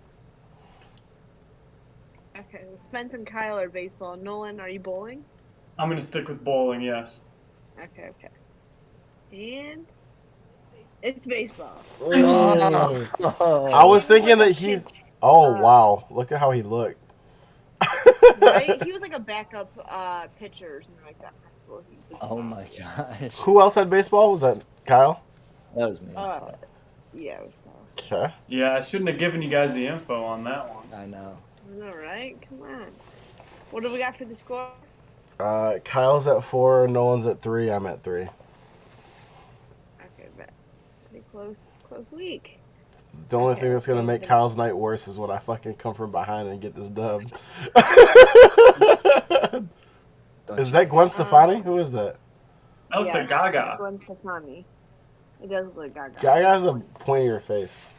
Okay, well, Spence and Kyle are baseball. Nolan, are you bowling? I'm going to stick with bowling, yes. Okay. And it's baseball. Mm. I was thinking that he's. Oh wow! Look at how he looked. Right? He was like a backup pitcher or something like that. Oh my gosh. Who else had baseball? Was that Kyle? That was me. Yeah, it was Kyle. Okay. Yeah, I shouldn't have given you guys the info on that one. I know. All right, come on. What do we got for the score? Kyle's at 4, Nolan's at 3, I'm at 3. Okay, but pretty close week. The only Okay, thing that's gonna okay, make good. Kyle's night worse is when I fucking come from behind and get this dub. Don't Is you- that Gwen Stefani? Who is that? That looks like Gaga. Gwen Stefani. It does look like Gaga. Guy has a pointier face.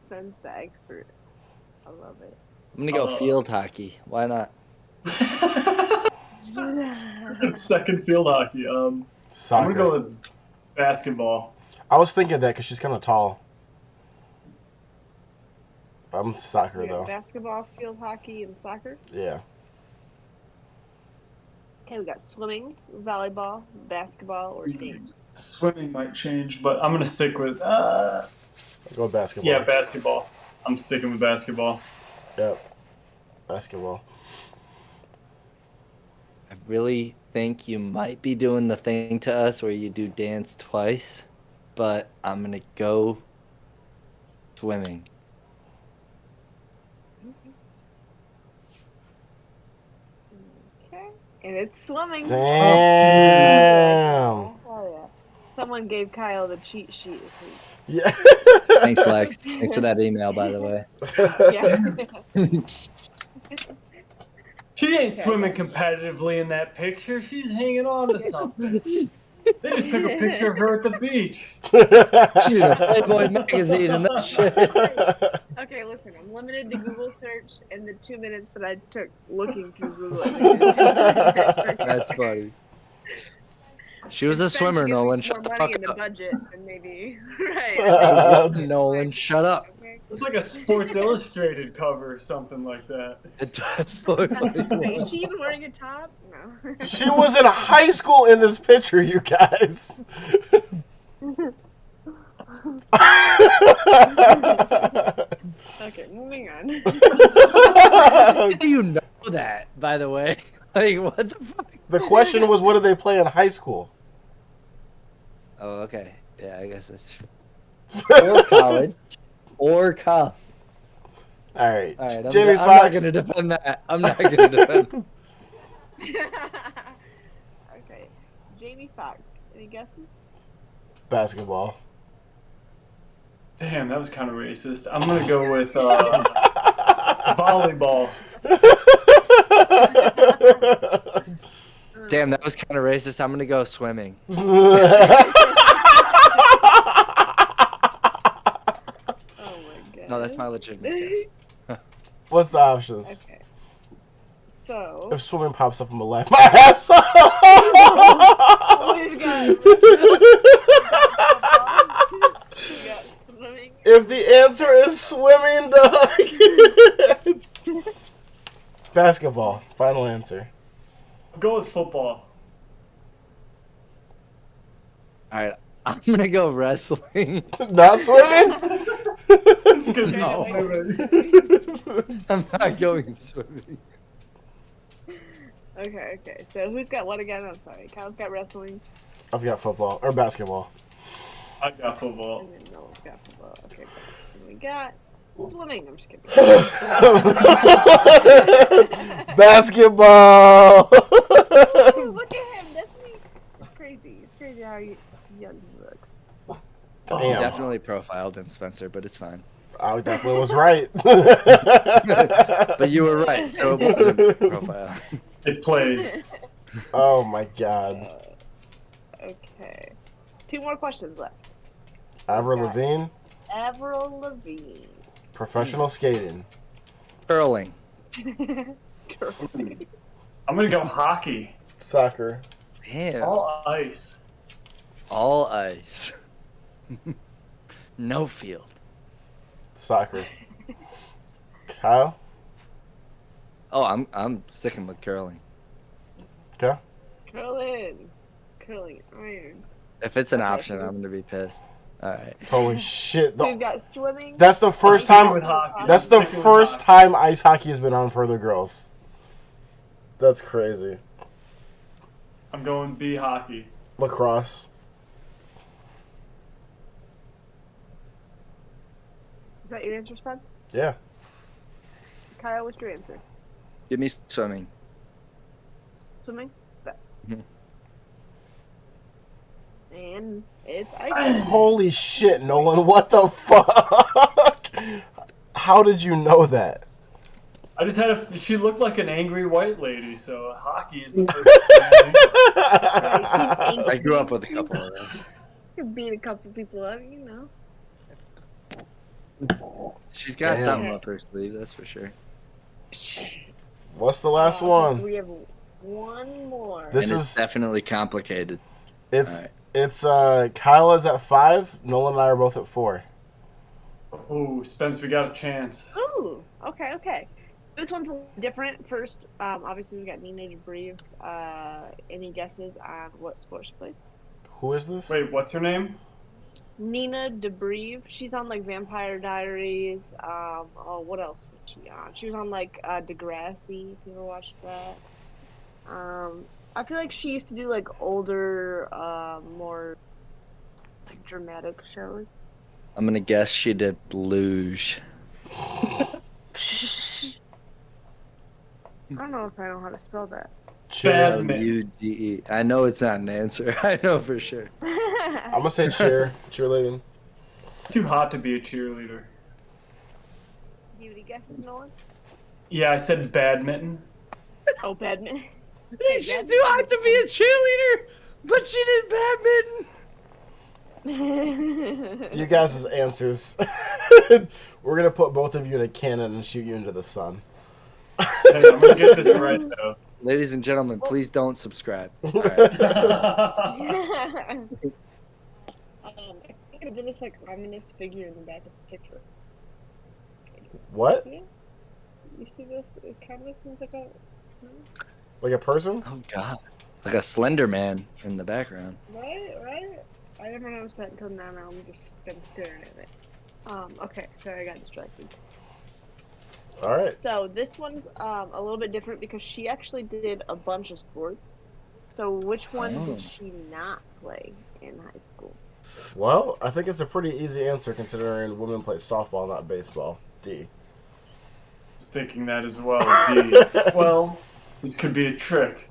Spence the expert. I love it. I'm gonna go field hockey. Why not? Second field hockey. I'm Soccer. gonna go with Basketball. I was thinking that because she's kind of tall. I'm soccer, We got though. basketball, field hockey, and soccer. Yeah. Okay, we got swimming, volleyball, basketball, or dance. Swimming might change, but I'm gonna stick with Go basketball. yeah, basketball. I'm sticking with basketball. Yep. Basketball. I really think you might be doing the thing to us where you do dance twice, but I'm gonna go swimming. Okay, and it's swimming. Damn. Oh yeah. Someone gave Kyle the cheat sheet this week. Yeah. Thanks, Lex. Thanks for that email, by the way. Yeah. She ain't Okay. swimming competitively in that picture. She's hanging on to something. They just took a picture of her at the beach. She's in a Playboy magazine and that shit. Okay, listen, I'm limited to Google search and the 2 minutes that I took looking through Google Images. That's funny. She was a Spend swimmer, to give me Nolan. some Shut more the money fuck in the up. budget and maybe right. Nolan, shut up. Okay. It's like a Sports Illustrated cover or something like that. It does look like Wait, is one. she even wearing a top? No. She was in high school in this picture, you guys. Okay, moving on. How do you know that, by the way? Like, what the fuck? The question was, what did they play in high school? Oh, okay. Yeah, I guess that's true. Or college. Or college. All right. All right, Jamie I'm not Foxx. going to defend that. I'm not going to defend Okay, Jamie Foxx. Any guesses? Basketball. Damn, that was kind of racist. I'm gonna go with volleyball. Damn, that was kind of racist. I'm going to go swimming. Oh my god. No, that's my legitimate guess. What's the options? Okay. So If swimming pops up, I'm gonna laugh my ass off. we've got swimming. If the answer is swimming, dog. Basketball. Final answer. I'll go with football. All right, I'm going to go wrestling. Not swimming? No. I'm not going swimming. Okay. So who's got what again? I'm sorry. Kyle's got wrestling, I've got football. Or basketball. I got football. and then Noel's got football. Okay, and we got swimming. I'm just kidding. Basketball. Look at him. That's me. It's crazy. It's crazy how young he looks. Damn. Definitely profiled him, Spencer, but it's fine. I definitely was right. But you were right, so it wasn't profile. It plays. Oh my god. Okay. 2 more questions left. Avril Lavigne, Avril Lavigne. professional skating. Curling. Curling. I'm gonna go hockey. Soccer. Damn. All ice. All ice. No field. Soccer. Kyle? Oh, I'm sticking with curling. Okay. Curling. Iron. If it's an Okay, option, so- I'm gonna be pissed. All right. Holy shit. So we've got swimming. That's the first Sticking time. with hockey. That's the Sticking with first hockey. time ice hockey has been on for the girls. That's crazy. I'm going B hockey. Lacrosse. Is that your answer, Spence? Yeah. Kyle, what's your answer? Give me swimming. Swimming? Mhm. And it's ice. Holy shit, Nolan. What the fuck? How did you know that? I just had a. She looked like an angry white lady, so hockey is the first thing. I grew up with a couple of those. You could beat a couple people up, you know. She's got Damn. something up her sleeve, that's for sure. What's the last one? We have one more. This And is it's definitely complicated. it's It's Kyle is at 5. Nolan and I are both at 4. Ooh, Spence, we got a chance. Ooh, okay. This one's a little different. First, obviously we got Nina DeBreve. Any guesses on what sport she plays? Who is this? Wait, what's her name? Nina DeBreve. She's on like Vampire Diaries. What else was she on? She was on like Degrassi. If you ever watched that. I feel like she used to do like older, more like dramatic shows. I'm gonna guess she did luge. I don't know if I know how to spell that. Luge. I know it's not an answer. I know for sure. I'm gonna say cheerleading. Too hot to be a cheerleader. Do you have any guesses, Nolan? Yeah, I said badminton. Oh, badminton. She's too hot to be a cheerleader, but she did badminton. You guys' answers. We're gonna put both of you in a cannon and shoot you into the sun. Hey, I'm gonna get this right though. Ladies and gentlemen, please don't subscribe. All right. I think of this like ominous figure in the back of the picture. What? Yeah. You see this? It kind of seems like a. Like a person? Oh God, like a Slender Man in the background. Right. I never noticed that until now. Now I'm just been staring at it. Okay, sorry, I got distracted. All right. So this one's a little bit different because she actually did a bunch of sports. So which one did she not play in high school? Well, I think it's a pretty easy answer considering women play softball, not baseball. D. Thinking that as well. D. Well, this could be a trick.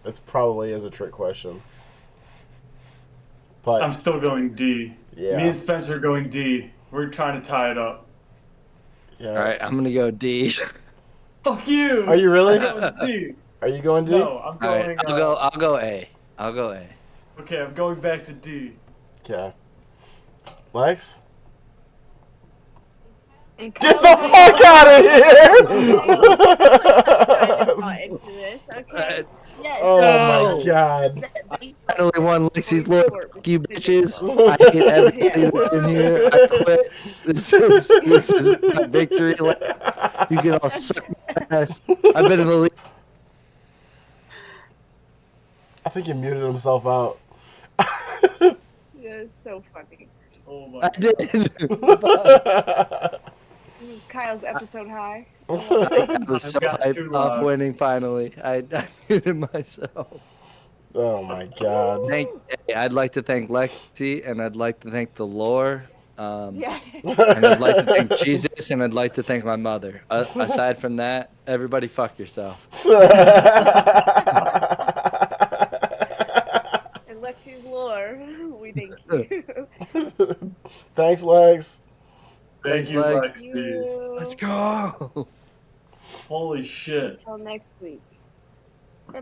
It probably is a trick question. But I'm still going D. yeah. Me and Spencer are going D. We're trying to tie it up. Yeah. All right, I'm gonna go D. Fuck you! Are you really? I'm going C. Are you going D? No, I'm All going. right, I'll go A. I'll go A. Okay, I'm going back to D. Okay. Lex? And Get Kyle's the like, fuck out of here! into this, okay? Yes. Oh my god. Finally won Lexi's Lord. Fuck you bitches. I hate everybody that's in here. I quit. This is my victory. You can all suck my ass. I've been in the league. I think he muted himself out. Yeah, it's so funny. Oh my I god. did. Kyle's episode high. I was so I've got hyped too off loud. winning finally. I muted myself. Oh my god. I'd like to thank Lexi, and I'd like to thank the lore, Yeah. and I'd like to thank Jesus, and I'd like to thank my mother. Aside from that, everybody fuck yourself. And Lexi's lore, we thank you. Thanks, Lex. Thank Thanks, you, Lex. Lexi. Let's go. Holy shit. Until next week. All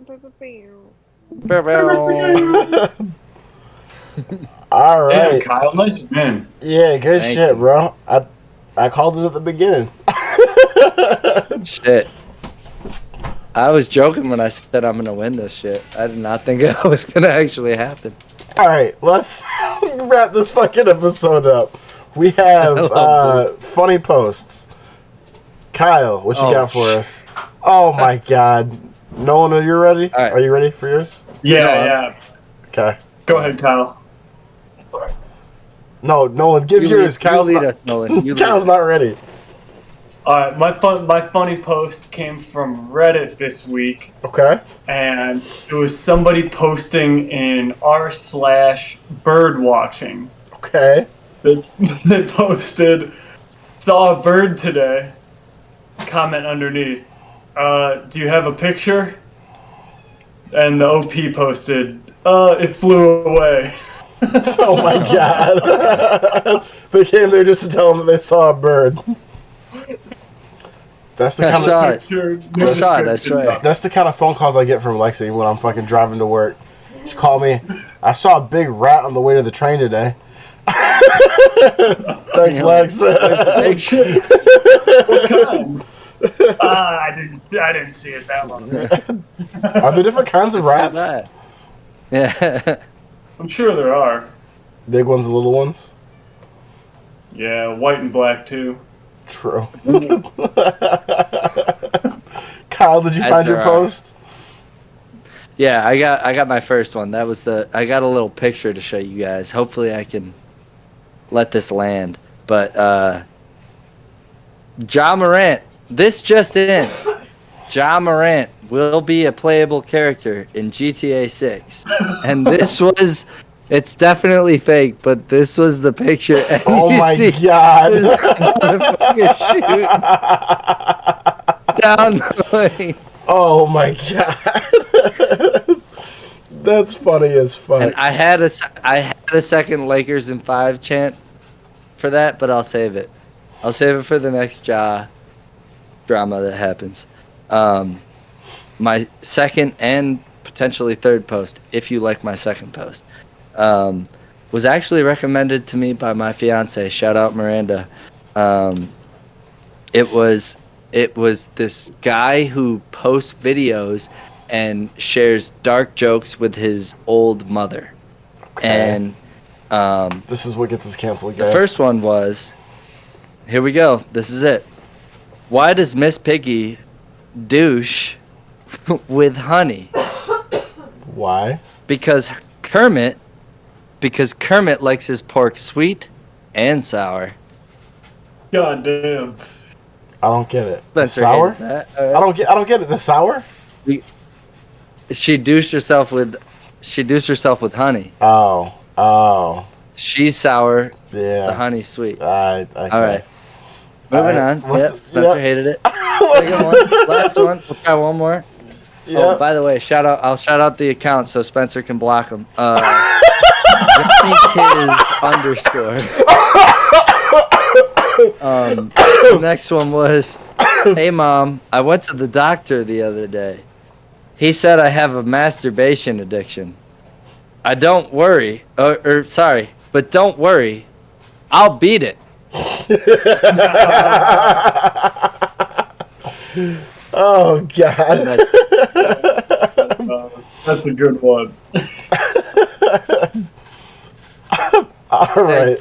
Damn, right. Kyle, nice win. Yeah, good Thank shit, you. bro. I called it at the beginning. Shit. I was joking when I said I'm gonna win this shit. I did not think it was gonna actually happen. All right, let's wrap this fucking episode up. We have funny posts. Kyle, what you got for us? Oh my god. Nolan, are you ready? All right. Are you ready for yours? Yeah. Okay. Go ahead, Kyle. No, Nolan, give yours. Kyle's you lead not, us, Nolan. You lead Kyle's us. not ready. All right, my funny post came from Reddit this week, Okay. and it was somebody posting in r/bird watching. Okay. They posted, saw a bird today. Comment underneath. Do you have a picture? And the OP posted, it flew away. Oh my god. They came there just to tell them that they saw a bird. That's the I kind saw of it. Picture, I saw it, I swear. that's the kind of phone calls I get from Lexi when I'm fucking driving to work. She called me. I saw a big rat on the way to the train today. Thanks, Lex. Picture? What kind? I didn't see it that long. Are there different kinds of rats? Yeah. I'm sure there are. Big ones and little ones? Yeah, white and black too. True. Kyle, did you find your post? Yeah, I got my first one. That was I got a little picture to show you guys. Hopefully I can let this land. But Ja Morant, this just in. Ja Morant will be a playable character in GTA 6. And this was, it's definitely fake, but this was the picture. Oh my God. Down the lane. Oh my God. That's funny as fuck. And I had a second Lakers in 5 chant for that, but I'll save it. I'll save it for the next Ja drama that happens. My second and potentially third post, if you like my second post, was actually recommended to me by my fiance. Shout out Miranda. It was this guy who posts videos and shares dark jokes with his old mother. Okay. And this is what gets us canceled, guys. the first one was, here we go. This is it. Why does Miss Piggy douche with honey? Why? Because Kermit likes his pork sweet and sour. God damn. I don't get it. The Spencer sour? hated that. I don't get it. The sour? She douched herself with honey. Oh. She's sour. Yeah. The honey's sweet. Okay. All right. Moving on. Yep. Spencer Yep. hated it. Second one. Last one. We'll try one more. Yeah. Oh, by the way, I'll shout out the account so Spencer can block them. _. The next one was, hey mom, I went to the doctor the other day. He said I have a masturbation addiction. But don't worry, I'll beat it. Oh God. That's a good one. All right.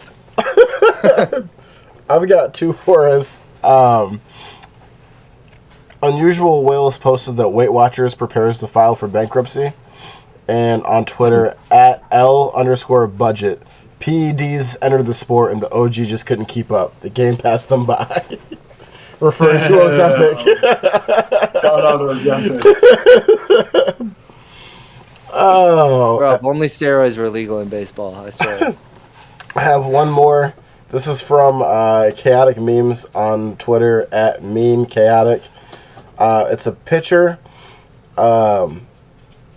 I've got 2 for us. Unusual Whales posted that Weight Watchers prepares to file for bankruptcy. And on Twitter, at L_budget, PEDs entered the sport and the OG just couldn't keep up. The game passed them by. Referring to Ozempic. Shout out Ozempic. Oh. Bro, if only steroids were legal in baseball, I swear. I have one more. This is from Chaotic Memes on Twitter, at Meme Chaotic. It's a picture of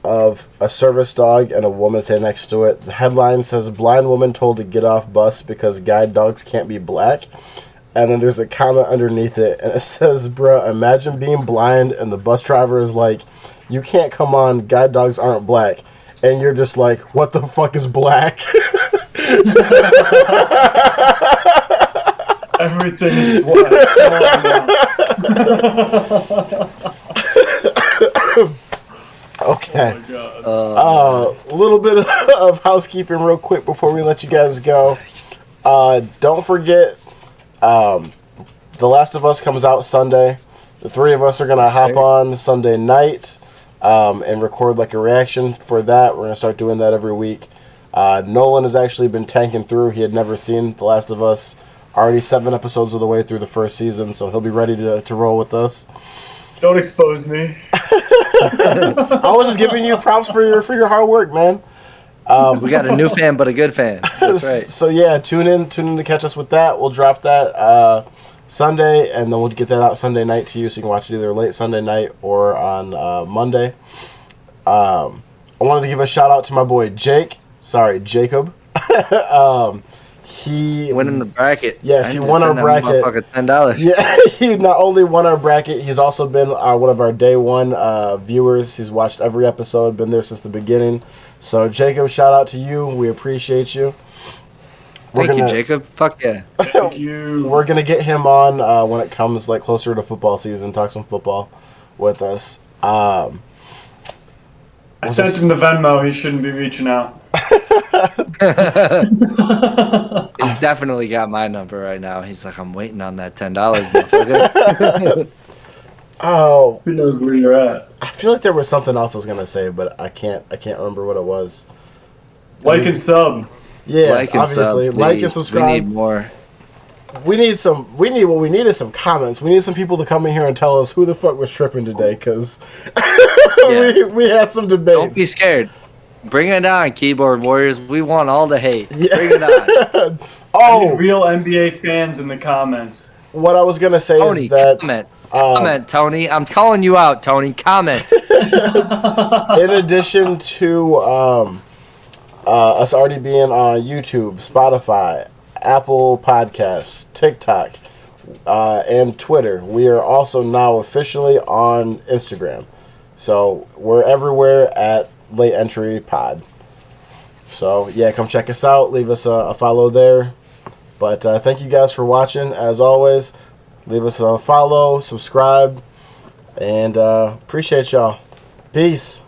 a service dog and a woman sitting next to it. The headline says, blind woman told to get off bus because guide dogs can't be black. And then there's a comment underneath it, and it says, bruh, imagine being blind and the bus driver is like, you can't come on, guide dogs aren't black. And you're just like, what the fuck is black? Everything is black. Okay. Oh my God. A little bit of housekeeping real quick before we let you guys go. Don't forget, The Last of Us comes out Sunday. The 3 of us are going to hop on Sunday night and record like a reaction for that. We're going to start doing that every week. Nolan has actually been tanking through. He had never seen The Last of Us. Already 7 episodes of the way through the first season, so he'll be ready to roll with us. Don't expose me. I was just giving you props for your hard work, man. We got a new fan, but a good fan. That's right. So yeah, tune in to catch us with that. We'll drop that Sunday, and then we'll get that out Sunday night to you, so you can watch it either late Sunday night or on Monday. I wanted to give a shout out to my boy Jacob. He winning the bracket. Yes, he won our bracket. $10. Yeah, he not only won our bracket, he's also been one of our day one viewers. He's watched every episode, been there since the beginning. So, Jacob, shout out to you. We appreciate you. Thank you, Jacob. Fuck yeah. Thank you. We're gonna get him on when it comes like closer to football season. Talk some football with us. I sent him the Venmo. He shouldn't be reaching out. He's definitely got my number right now. He's like, I'm waiting on that $10, motherfucker. Oh, Who knows where you're at? I feel like there was something else I was gonna say, but I can't remember what it was. Like and sub. Yeah, Like and obviously, sub, like and please. subscribe. We need more. What we need is some comments. We need some people to come in here and tell us who the fuck was tripping today, because we had some debates. Don't be scared. Bring it on, keyboard warriors. We want all the hate. Yeah. Bring it on. I need real NBA fans in the comments. What I was gonna say Tony, is that comment, Tony. I'm calling you out, Tony. Comment. in addition to us already being on YouTube, Spotify, Apple Podcasts, TikTok, and Twitter, we are also now officially on Instagram. So we're everywhere at Late Entry Pod. So yeah, come check us out. Leave us a follow there. But thank you guys for watching. As always, leave us a follow, subscribe, and appreciate y'all. Peace.